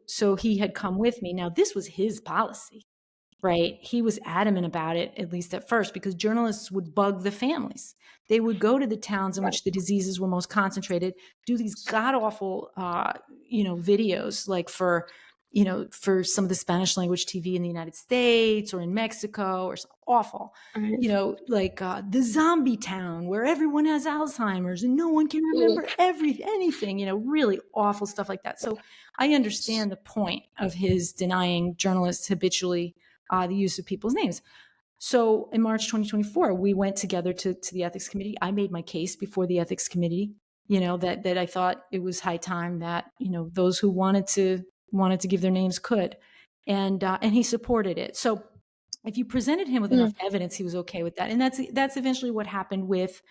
So he had come with me. Now, this was his policy, right? He was adamant about it, at least at first, because journalists would bug the families. They would go to the towns in which the diseases were most concentrated, do these god-awful, videos, like for some of the Spanish language TV in the United States or in Mexico, or awful, like the zombie town where everyone has Alzheimer's and no one can remember anything, really awful stuff like that. So I understand the point of his denying journalists habitually the use of people's names. So in March 2024, we went together to the ethics committee. I made my case before the ethics committee, that I thought it was high time that, those who wanted to give their names could. And he supported it. So if you presented him with enough evidence, he was okay with that. And that's eventually what happened with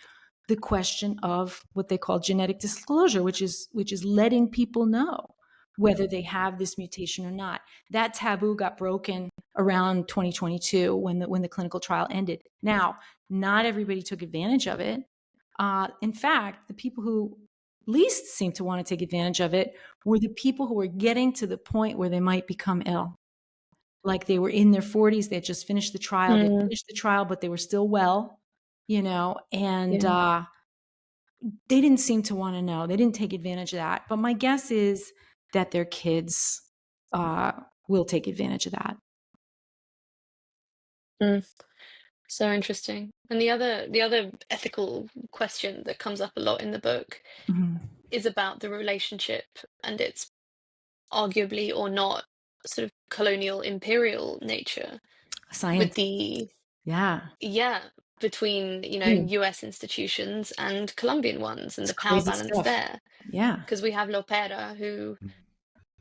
the question of what they call genetic disclosure, which is letting people know whether they have this mutation or not. That taboo got broken around 2022 when the clinical trial ended. Now, not everybody took advantage of it. In fact, the people who least seemed to want to take advantage of it were the people who were getting to the point where they might become ill. Like they were in their 40s, they had just finished the trial. They finished the trial, but they were still well, and they didn't seem to want to know. They didn't take advantage of that. But my guess is that their kids will take advantage of that. So interesting. And the other ethical question that comes up a lot in the book is about the relationship and its arguably or not sort of colonial imperial nature Science. with the between US institutions and Colombian ones, and the power balance stuff there. Yeah, because we have Lopera, who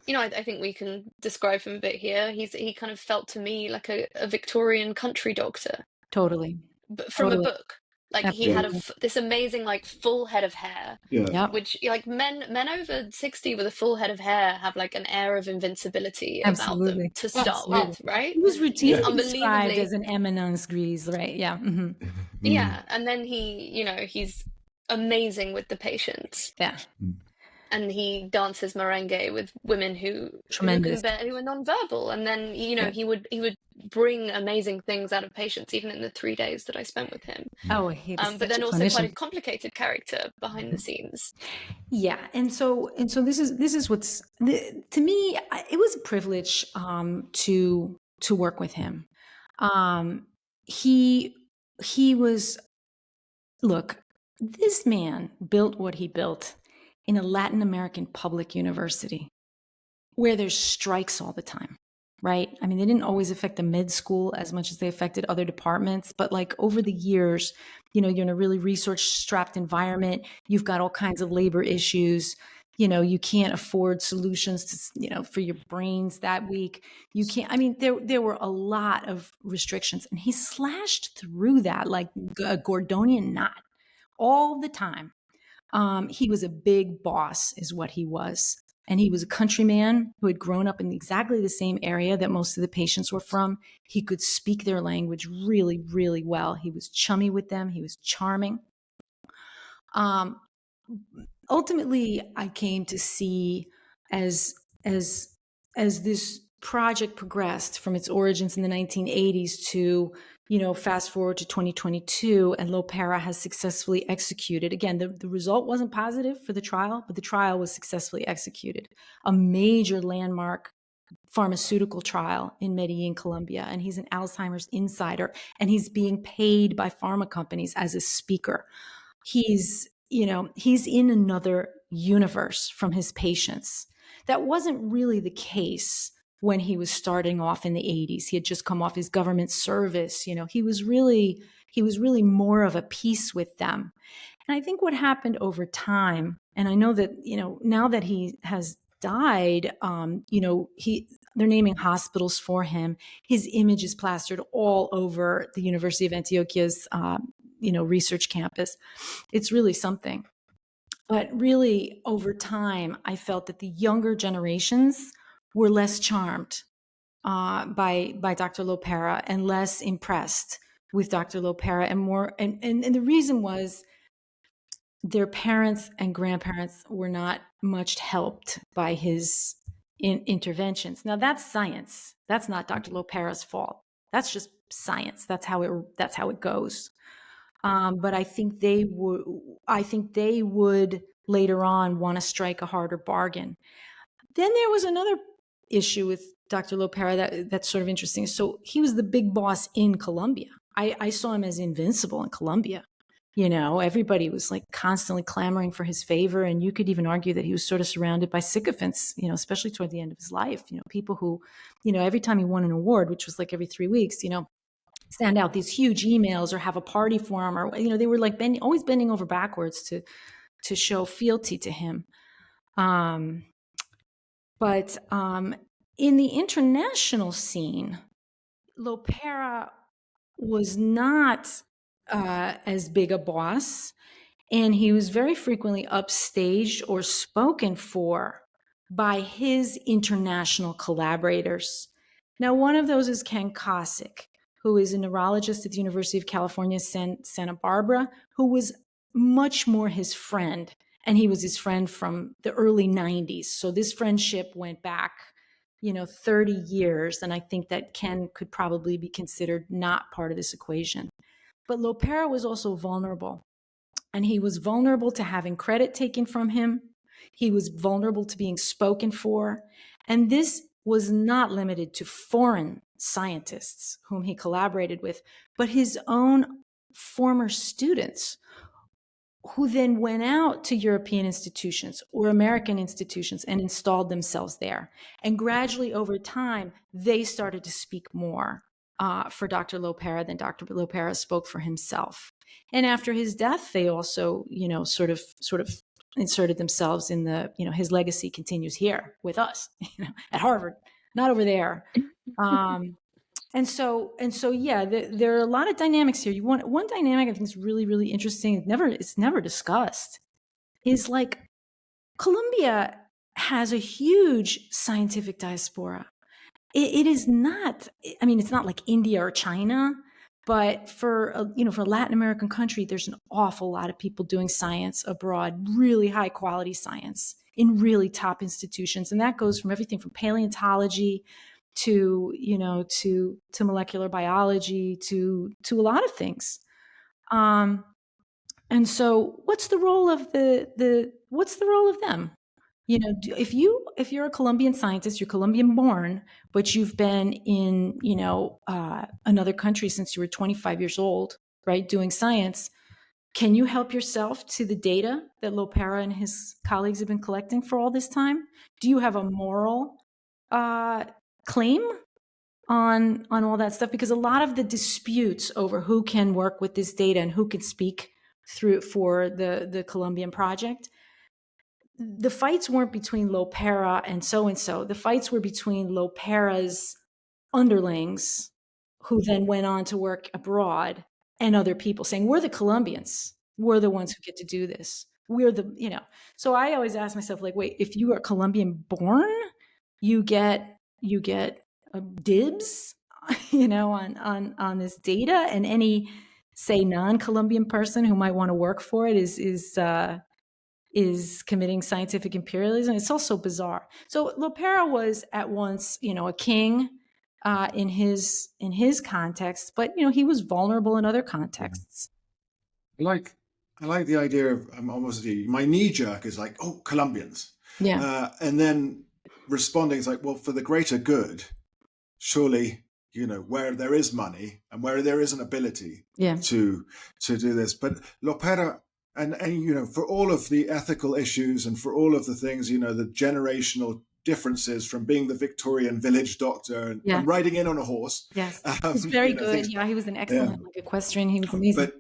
I think we can describe him a bit here. He kind of felt to me like a Victorian country doctor. Totally. But from a book. Like he had this amazing like full head of hair, which like men over 60 with a full head of hair have like an air of invincibility about them to start with, right? He was routinely described as an eminence grise, right? Yeah. Yeah, and then he's amazing with the patients. Yeah. And he dances merengue with women who were nonverbal, and then he would bring amazing things out of patients, even in the 3 days that I spent with him. But then also quite a complicated character behind the scenes. Yeah, and so this is what's to me. It was a privilege to work with him. He was, look, this man built what he built in a Latin American public university where there's strikes all the time, right? I mean, they didn't always affect the med school as much as they affected other departments, but like over the years, you're in a really research-strapped environment. You've got all kinds of labor issues. You can't afford solutions to, for your brains that week. You can't, I mean, there were a lot of restrictions, and he slashed through that like a Gordian knot all the time. He was a big boss is what he was. And he was a countryman who had grown up in exactly the same area that most of the patients were from. He could speak their language really, really well. He was chummy with them. He was charming. Ultimately, I came to see as this project progressed from its origins in the 1980s to, fast forward to 2022, and Lopera has successfully executed. Again, the result wasn't positive for the trial, but the trial was successfully executed. A major landmark pharmaceutical trial in Medellín, Colombia, and he's an Alzheimer's insider, and he's being paid by pharma companies as a speaker. He's in another universe from his patients. That wasn't really the case when he was starting off in the 80s. He had just come off his government service. He was really more of a peace with them. And I think what happened over time, and I know that, now that he has died, they're naming hospitals for him. His image is plastered all over the University of Antioquia's, research campus. It's really something. But really, over time, I felt that the younger generations were less charmed by Dr. Lopera and less impressed with Dr. Lopera, and more. And the reason was their parents and grandparents were not much helped by his interventions. Now, that's science. That's not Dr. Lopera's fault. That's just science. That's how it goes. But I think they would later on want to strike a harder bargain. Then there was another issue with Dr. Lopera that's sort of interesting. So he was the big boss in Colombia. I saw him as invincible in Colombia. Everybody was like constantly clamoring for his favor. And you could even argue that he was sort of surrounded by sycophants, especially toward the end of his life, people who, every time he won an award, which was like every 3 weeks, send out these huge emails or have a party for him, or, they were like always bending over backwards to show fealty to him. But in the international scene, Lopera was not as big a boss, and he was very frequently upstaged or spoken for by his international collaborators. Now, one of those is Ken Kosick, who is a neurologist at the University of California, Santa Barbara, who was much more his friend. And he was his friend from the early 90s. So this friendship went back, 30 years. And I think that Ken could probably be considered not part of this equation. But Lopera was also vulnerable. And he was vulnerable to having credit taken from him. He was vulnerable to being spoken for. And this was not limited to foreign scientists whom he collaborated with, but his own former students, who then went out to European institutions or American institutions and installed themselves there. And gradually over time, they started to speak more for Dr. Lopera than Dr. Lopera spoke for himself. And after his death, they also, sort of inserted themselves in the, his legacy continues here with us, at Harvard, not over there. And so, yeah, there are a lot of dynamics here. One dynamic I think is really, really interesting. It's never discussed. Is like Colombia has a huge scientific diaspora. It is not. I mean, it's not like India or China, but for a Latin American country, there's an awful lot of people doing science abroad, really high quality science in really top institutions, and that goes from everything from paleontology to molecular biology to a lot of things. And so what's the role of them? If you're a Colombian scientist, you're Colombian born, but you've been in, another country since you were 25 years old, right? Doing science. Can you help yourself to the data that Lopera and his colleagues have been collecting for all this time? Do you have a moral claim on all that stuff? Because a lot of the disputes over who can work with this data and who can speak through for the Colombian project, the fights weren't between Lopera and so. The fights were between Lopera's underlings, who then went on to work abroad, and other people saying, we're the Colombians. We're the ones who get to do this. We're the. So I always ask myself, like, wait, if you are Colombian born, you get dibs, on this data, and any, say, non-Colombian person who might want to work for it is committing scientific imperialism. It's also bizarre. So Lopera was at once, a king in his context, but he was vulnerable in other contexts. I like the idea of almost my knee jerk is like, oh, Colombians, and then responding is like, well, for the greater good, surely, where there is money and where there is an ability to do this. But Lopera and for all of the ethical issues and for all of the things, the generational differences from being the Victorian village doctor and riding in on a horse. Yes, he's very good. He was an excellent equestrian. He was amazing.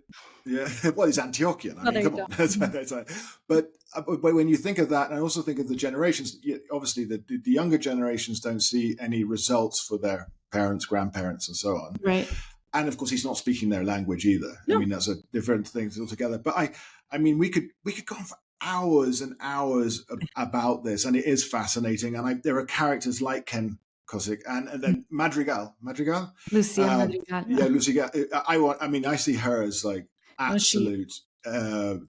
But well, he's Antiochian. I mean, come on. But when you think of that, and I also think of the generations, obviously the younger generations don't see any results for their parents, grandparents, and so on. Right. And of course, he's not speaking their language either. No. I mean, that's a different thing altogether. But I mean, we could go on for hours and hours about this, and it is fascinating. And there are characters like Ken Kosick and then Madrigal, Lucia Madrigal. Yeah, Lucia. I see her as like absolute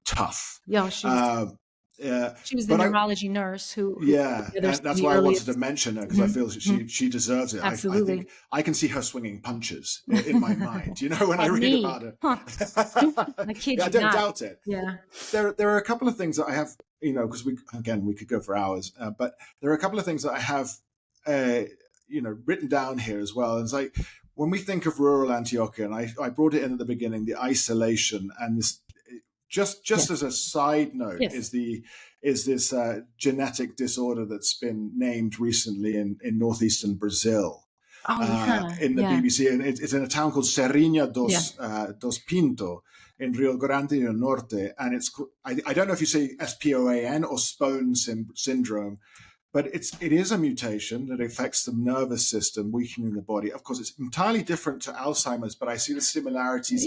tough. Yeah, she was the neurology nurse who and that's why I wanted to mention her, because I feel she deserves it. Absolutely. I think I can see her swinging punches in my mind, when I read about her. I don't doubt it. Yeah. There are a couple of things that I have, because we could go for hours, but there are a couple of things that I have written down here as well. And it's like, when we think of rural Antioquia, and I brought it in at the beginning, the isolation and this, just as a side note, is this genetic disorder that's been named recently in northeastern Brazil. In the BBC, and it's in a town called Serrinha dos Pinto in Rio Grande do Norte, and it's I don't know if you say SPOAN or Spohn syndrome, but it is a mutation that affects the nervous system, weakening the body. Of course, it's entirely different to Alzheimer's, but I see the similarities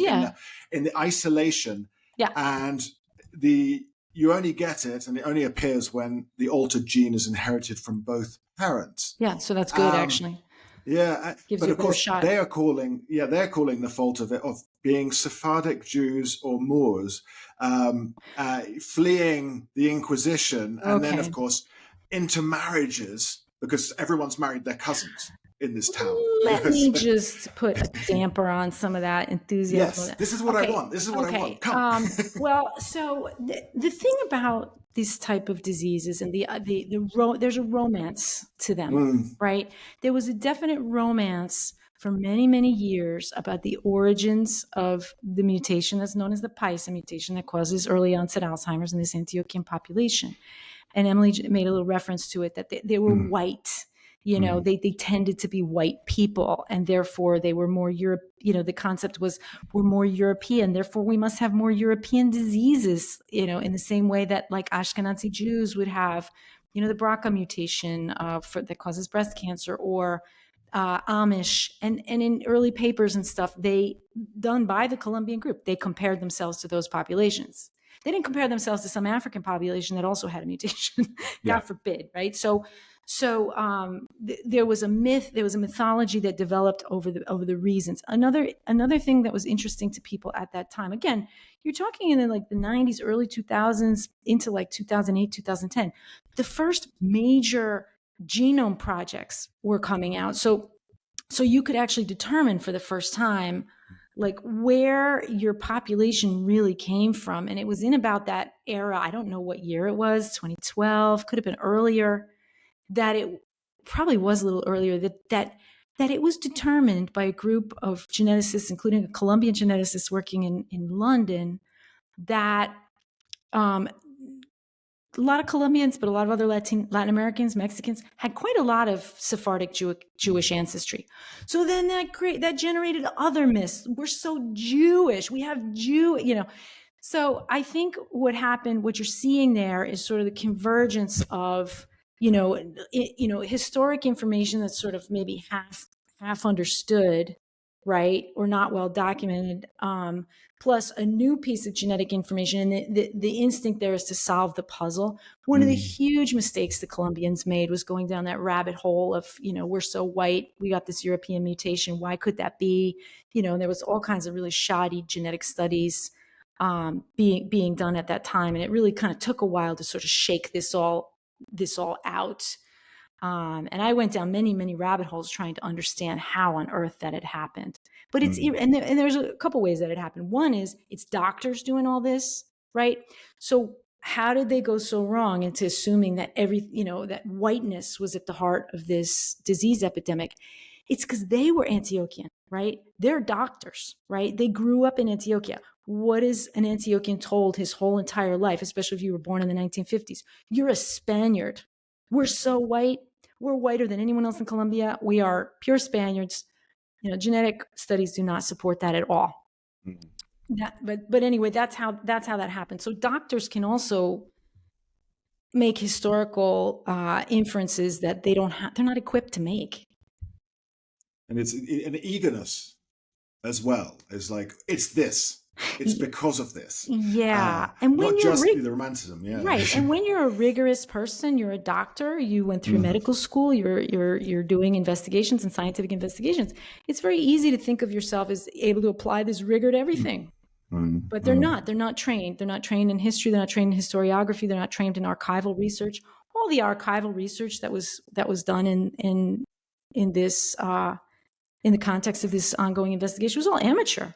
in the isolation. Yeah. And you only get it, and it only appears when the altered gene is inherited from both parents. Yeah, so that's good, actually. Yeah, but of course they're calling the fault of being Sephardic Jews or Moors, fleeing the Inquisition, and then of course intermarriages, because everyone's married their cousins in this town. Let me just put a damper on some of that enthusiasm. Yes, this is what I want. This is what I want. Come. Well, so the thing about this type of diseases, and there's a romance to them, right? There was a definite romance for many, many years about the origins of the mutation that's known as the paisa mutation that causes early onset Alzheimer's in this Antiochian population. And Emily made a little reference to it, that they were white. They tended to be white people, and therefore they were more the concept was we're more European, therefore we must have more European diseases, in the same way that like Ashkenazi Jews would have, the BRCA mutation that causes breast cancer, or Amish. And in early papers and stuff, they done by the Colombian group, they compared themselves to those populations. They didn't compare themselves to some African population that also had a mutation, God forbid, right? So there was a mythology that developed over the reasons. Another thing that was interesting to people at that time, again, you're talking in like the 90s, early 2000s into like 2008, 2010, the first major genome projects were coming out. So you could actually determine for the first time like where your population really came from. And it was in about that era. I don't know what year it was, 2012, could have been earlier. That it probably was a little earlier, that it was determined by a group of geneticists, including a Colombian geneticist working in London, that a lot of Colombians, but a lot of other Latin Americans, Mexicans, had quite a lot of Sephardic Jewish ancestry. So then that generated other myths. We're so Jewish. We have So I think what happened, what you're seeing there, is sort of the convergence of historic information that's sort of maybe half understood, right, or not well documented, plus a new piece of genetic information. And the instinct there is to solve the puzzle. One of the huge mistakes the Colombians made was going down that rabbit hole of, we're so white, we got this European mutation. Why could that be? And there was all kinds of really shoddy genetic studies being done at that time. And it really kind of took a while to sort of shake this all out. And I went down many, many rabbit holes trying to understand how on earth that had happened. But and there's a couple ways that it happened. One is it's doctors doing all this, right? So how did they go so wrong into assuming that that whiteness was at the heart of this disease epidemic? It's because they were Antiochian. right? They're doctors, right? They grew up in Antioquia. What is an Antiochian told his whole entire life, especially if you were born in the 1950s? You're a Spaniard. We're so white. We're whiter than anyone else in Colombia. We are pure Spaniards. Genetic studies do not support that at all. But anyway, that's how that happened. So doctors can also make historical inferences that they're not equipped to make. And it's an eagerness as well. It's like, it's because of this. Yeah. And when not just the romanticism. Yeah. Right. And when you're a rigorous person, you're a doctor, you went through medical school, you're doing investigations and scientific investigations. It's very easy to think of yourself as able to apply this rigor to everything. But they're not. They're not trained. They're not trained in history. They're not trained in historiography. They're not trained in archival research. All the archival research that was done in this in the context of this ongoing investigation was all amateur.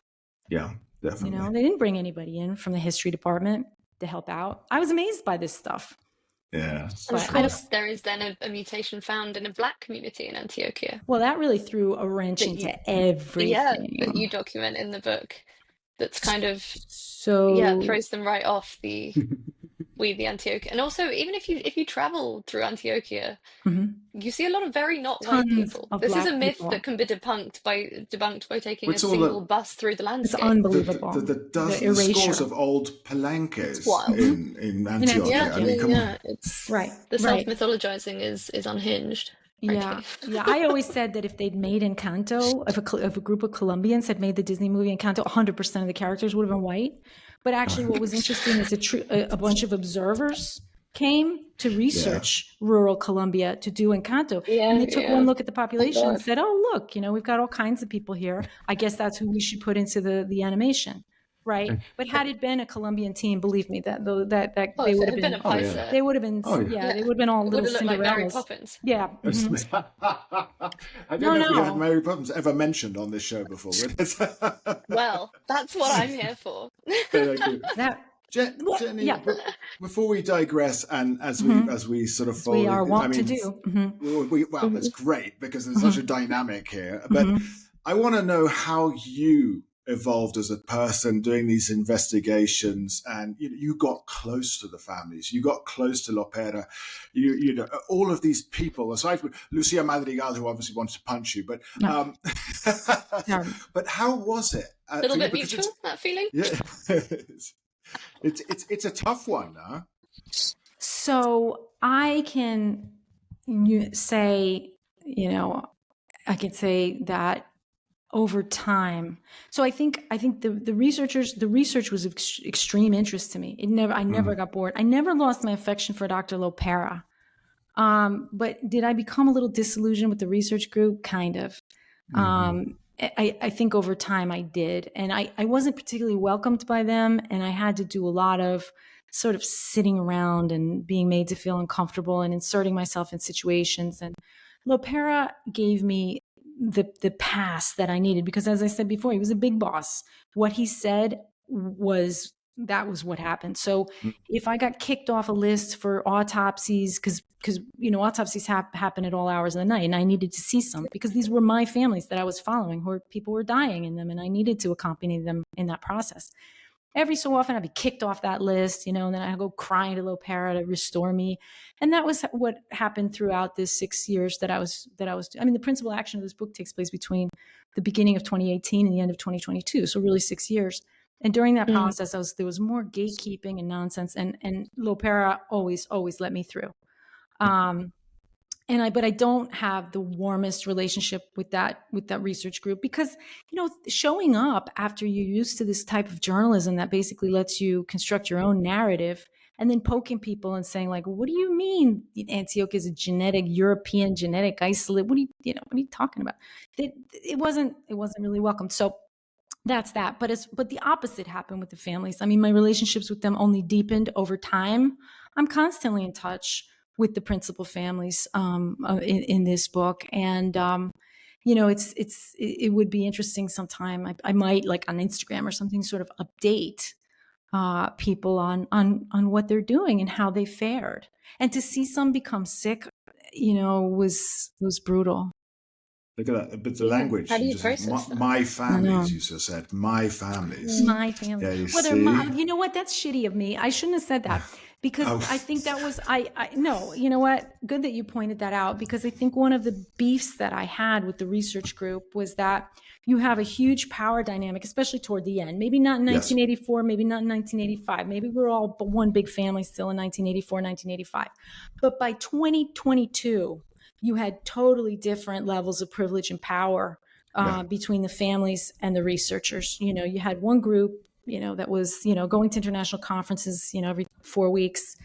Yeah, definitely. They didn't bring anybody in from the history department to help out. I was amazed by this stuff. Yeah. And of course, there is then a mutation found in a Black community in Antioquia. Well, that really threw a wrench into everything. Yeah, that you document in the book. That's kind of throws them right off the Antioquia. And also, even if you travel through Antioquia, you see a lot of very not white people. This is a myth that can be debunked by taking a single bus through the landscape. It's unbelievable. The scores of old palenques in Antioquia. Yeah, I mean, come on. It's right. The self-mythologizing is unhinged. Yeah. Yeah. I always said that if they'd made Encanto, if a group of Colombians had made the Disney movie Encanto, 100% of the characters would have been white. But actually what was interesting is a bunch of observers came to research rural Colombia to do Encanto. And they took one look at the population and said, oh, look, we've got all kinds of people here. I guess that's who we should put into the animation. Right. But had it been a Colombian team, believe me, that they would have been a paisa. They would have been they would have been all little Cinderellas. Like Mary Poppins. Yeah. I don't know if we had Mary Poppins ever mentioned on this show before. Well, that's what I'm here for. Jennie, before we digress, and as we sort of follow, we are wont to do. Well, that's great because there's such a dynamic here. But I want to know how you evolved as a person doing these investigations, and you got close to the families, you got close to Lopera, you know all of these people, aside from Lucia Madrigal, who obviously wanted to punch you, but but how was it? A little bit mutual, that feeling. Yeah, it's a tough one, huh? So I can say, I can say that over time. So I think the research was of extreme interest to me. I never got bored. I never lost my affection for Dr. Lopera. But did I become a little disillusioned with the research group? Kind of. I think over time I did. And I wasn't particularly welcomed by them. And I had to do a lot of sort of sitting around and being made to feel uncomfortable and inserting myself in situations. And Lopera gave me the pass that I needed, because as I said before, he was a big boss. What he said was what happened. So if I got kicked off a list for autopsies, because autopsies happen at all hours of the night, and I needed to see some because these were my families that I was following, where people were dying in them, and I needed to accompany them in that process. Every so often I'd be kicked off that list, and then I'd go crying to Lopera to restore me. And that was what happened throughout this 6 years that I was, the principal action of this book takes place between the beginning of 2018 and the end of 2022. So really 6 years. And during that process, there was more gatekeeping and nonsense, and Lopera always let me through. But I don't have the warmest relationship with that research group, because, showing up after you're used to this type of journalism that basically lets you construct your own narrative, and then poking people and saying, like, what do you mean Antioquia is a European genetic isolate? What are you talking about? It wasn't really welcome. So that's that. But the opposite happened with the families. I mean, my relationships with them only deepened over time. I'm constantly in touch with the principal families in this book, and it would be interesting sometime. I might, like on Instagram or something, sort of update people on what they're doing and how they fared. And to see some become sick, was brutal. Look at that. But the language, How do you you just process that? my families, you just said, my families. My family. Yeah, you Well, see? you know what? That's shitty of me. I shouldn't have said that because Oh. I think that was, no, you know what? Good that you pointed that out, because I think one of the beefs that I had with the research group was that you have a huge power dynamic, especially toward the end. Maybe not in 1984, maybe not in 1985. Maybe we're all one big family still in 1984, 1985. But by 2022, you had totally different levels of privilege and power between the families and the researchers. You know, you had one group, you know, that was, you know, going to international conferences, you know, every 4 weeks,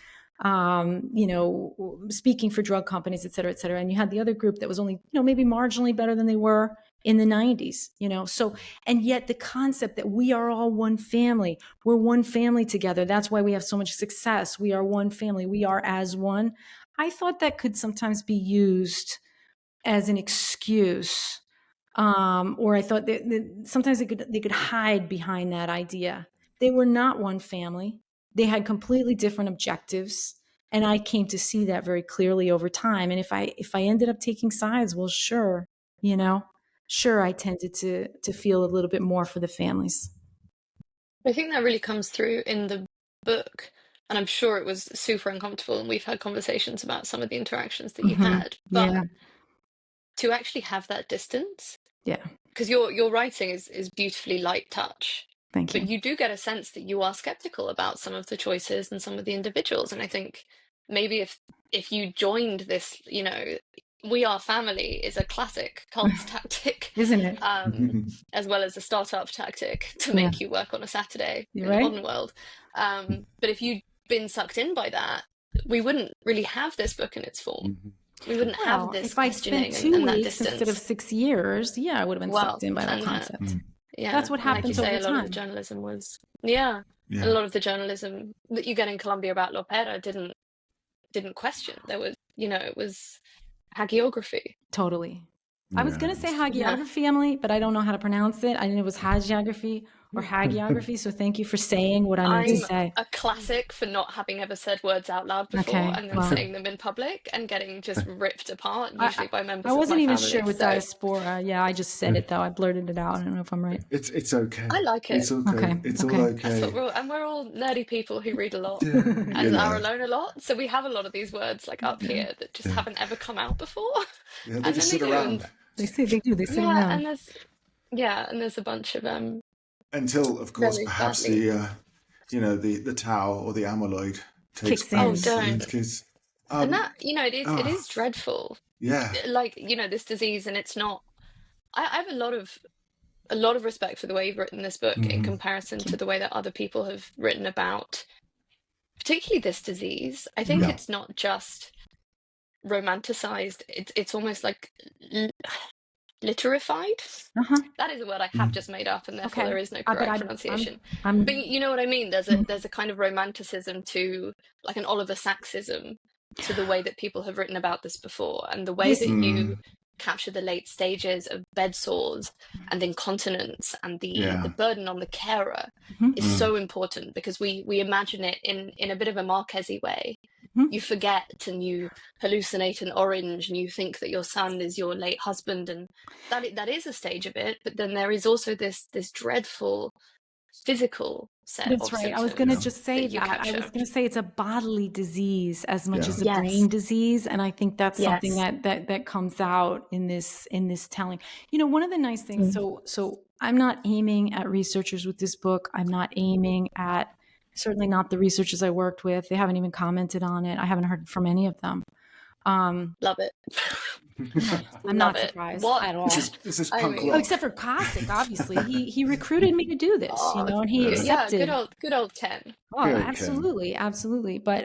you know, speaking for drug companies, et cetera, et cetera. And you had the other group that was only, you know, maybe marginally better than they were in the 90s, you know. So, and yet the concept that we are all one family, we're one family together. That's why we have so much success. We are one family. We are as one. I thought that could sometimes be used as an excuse. Or I thought that sometimes they could hide behind that idea. They were not one family. They had completely different objectives, and I came to see that very clearly over time. And if I ended up taking sides, well, sure, you know, sure, I tended to feel a little bit more for the families. I think that really comes through in the book, and I'm sure it was super uncomfortable, and we've had conversations about some of the interactions that you had, but Yeah. to actually have that distance, Yeah. because your writing is beautifully light touch, Thank you. but you do get a sense that you are skeptical about some of the choices and some of the individuals. And I think maybe if you joined this, you know, we are family is a classic cult tactic, Isn't it? as well as a startup tactic to Yeah. make you work on a Saturday You're in right. the modern world. But if you'd been sucked in by that, we wouldn't really have this book in its form. We wouldn't have this if I'd questioning spent 2 and that weeks instead of distance. 6 years, yeah, I would have been sucked in by that And concept. yeah, That's what and like you happens say, over a lot of the time. journalism was, yeah, and a lot of the journalism that you get in Colombia about Lopera didn't question. There was, you know, it was hagiography. Totally. I was going to say hagiography, Emily, but I don't know how to pronounce it. I knew it was hagiography or hagiography. So thank you for saying what I need to I'm say. a classic for not having ever said words out loud before and then saying them in public and getting just ripped apart, usually by members of my family. I wasn't even sure with diaspora. Yeah, I just said it though. I blurted it out. I don't know if I'm right. It's okay. I like it. It's okay. It's all okay. That's what we're all nerdy people who read a lot and are alone a lot. So we have a lot of these words like up here that just haven't ever come out before. Yeah, they just sit around. They do. They sit around. And there's a bunch of until, of course, perhaps the the tau or the amyloid takes place. Oh, don't. Because, and that, you know, it is dreadful. Yeah. Like, you know, this disease, and it's not. I have a lot of respect for the way you've written this book in comparison to the way that other people have written about, particularly this disease. I think it's not just romanticized. It's almost like literified. That is a word I have just made up, and therefore there is no correct pronunciation. But you know what I mean? There's a kind of romanticism to, like, an Oliver Sacksism to the way that people have written about this before, and the way that you capture the late stages of bed sores and incontinence and the burden on the carer is so important, because we imagine it in a bit of a Marquez-y way. You forget and you hallucinate an orange and you think that your son is your late husband, and that is a stage of it. But then there is also this dreadful physical set of symptoms. That's right. I was going to just say that. I was going to say it's a bodily disease as much as a brain disease, and I think that's something that comes out in this telling. You know, one of the nice things. So I'm not aiming at researchers with this book. I'm not aiming at, certainly not the researchers I worked with. They haven't even commented on it. I haven't heard from any of them. Love it. I'm not surprised at all. This is punk rock. Except for Cossack, obviously. He recruited me to do this, and he accepted. Yeah, good old Ken. Oh, absolutely, absolutely. But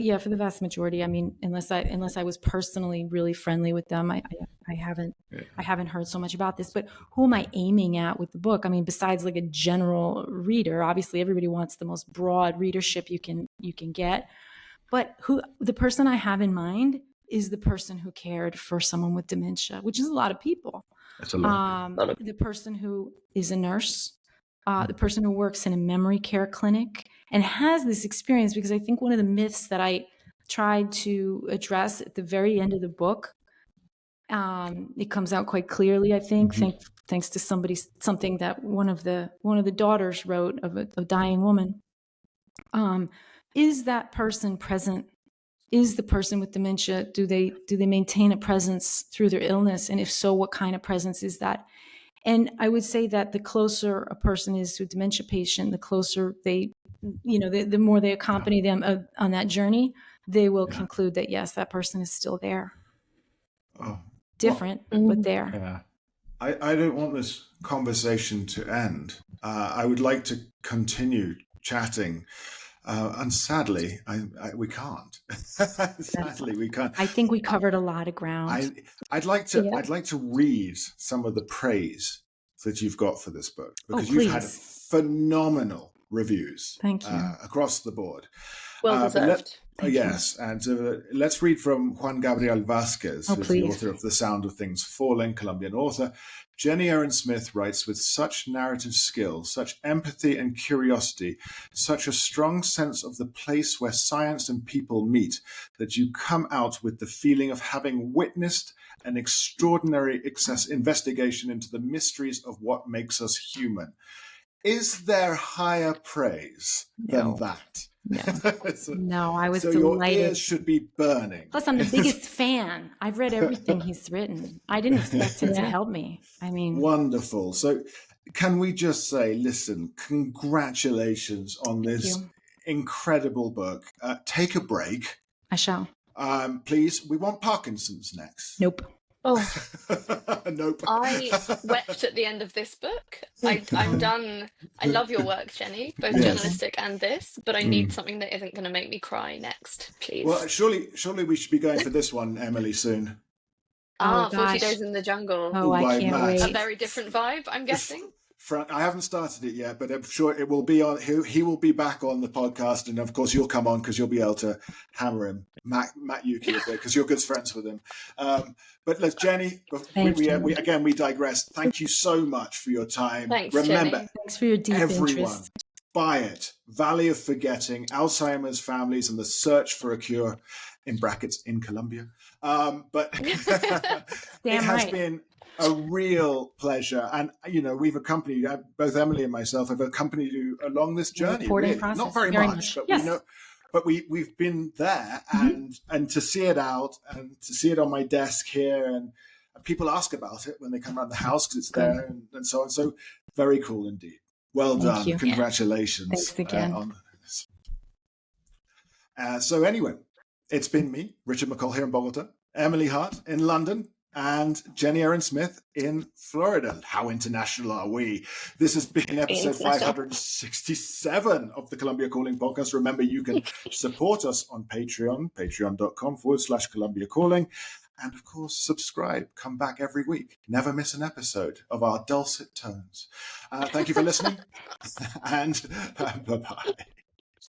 yeah, for the vast majority, I mean, unless I was personally really friendly with them, I haven't heard so much about this. But who am I aiming at with the book? I mean, besides like a general reader, obviously everybody wants the most broad readership you can get. But the person I have in mind is the person who cared for someone with dementia, which is a lot of people. That's a lot. The person who is a nurse, the person who works in a memory care clinic and has this experience, because I think one of the myths that I tried to address at the very end of the book It comes out quite clearly, I think, thanks to something that one of the daughters wrote of a dying woman. Is that person present? Is the person with dementia, do they maintain a presence through their illness? And if so, what kind of presence is that? And I would say that the closer a person is to a dementia patient, the closer they, the more they accompany them on that journey, they will conclude that, yes, that person is still there. Oh, different, but there. Yeah. I don't want this conversation to end. I would like to continue chatting. And sadly, we can't. Sadly, we can't. I think we covered a lot of ground. I'd like to read some of the praise that you've got for this book, because you've had phenomenal reviews. Thank you. Across the board. Well deserved. Yes, and let's read from Juan Gabriel Vasquez, who's the author of The Sound of Things Falling, Colombian author. Jennie Erin Smith writes with such narrative skill, such empathy and curiosity, such a strong sense of the place where science and people meet, that you come out with the feeling of having witnessed an extraordinary investigation into the mysteries of what makes us human. Is there higher praise than that? No. No, I was so delighted. Your ears should be burning. Plus, I'm the biggest fan. I've read everything he's written. I didn't expect him to help me. I mean, wonderful. So, can we just say, listen, congratulations on this incredible book. Take a break. I shall. Please. We want Parkinson's next. Nope. Oh, nope. I wept at the end of this book. I'm done. I love your work, Jenny, both journalistic and this, but I need something that isn't going to make me cry next, please. Well, surely we should be going for this one, Emily, soon. 40 Days in the Jungle. Oh, I can't wait. A very different vibe, I'm guessing. I haven't started it yet, but I'm sure it will be on. He will be back on the podcast, and of course you'll come on because you'll be able to hammer him, Matt Yuki, because you're good friends with him. But let's, Jenny. We digress. Thank you so much for your time. Thanks, Remember, Jenny. Thanks for your deep interest. Buy it. Valley of Forgetting: Alzheimer's Families and the Search for a Cure. In brackets, in Colombia. But it has been a real pleasure, and we've accompanied both Emily and myself have accompanied you along this journey. Really. Not very much, but we know. But we've been there, and to see it out, and to see it on my desk here, and people ask about it when they come around the house because it's there, and so on. So very cool indeed. Well done. You. Congratulations. Thanks again. On this. So anyway, it's been me, Richard McColl, here in Bogota, Emily Hart in London, and Jennie Erin Smith in Florida. How international are we? This has been episode 567 of the Colombia Calling podcast. Remember, you can support us on Patreon, patreon.com/Colombia Calling. And of course, subscribe. Come back every week. Never miss an episode of our dulcet tones. Thank you for listening. And bye-bye.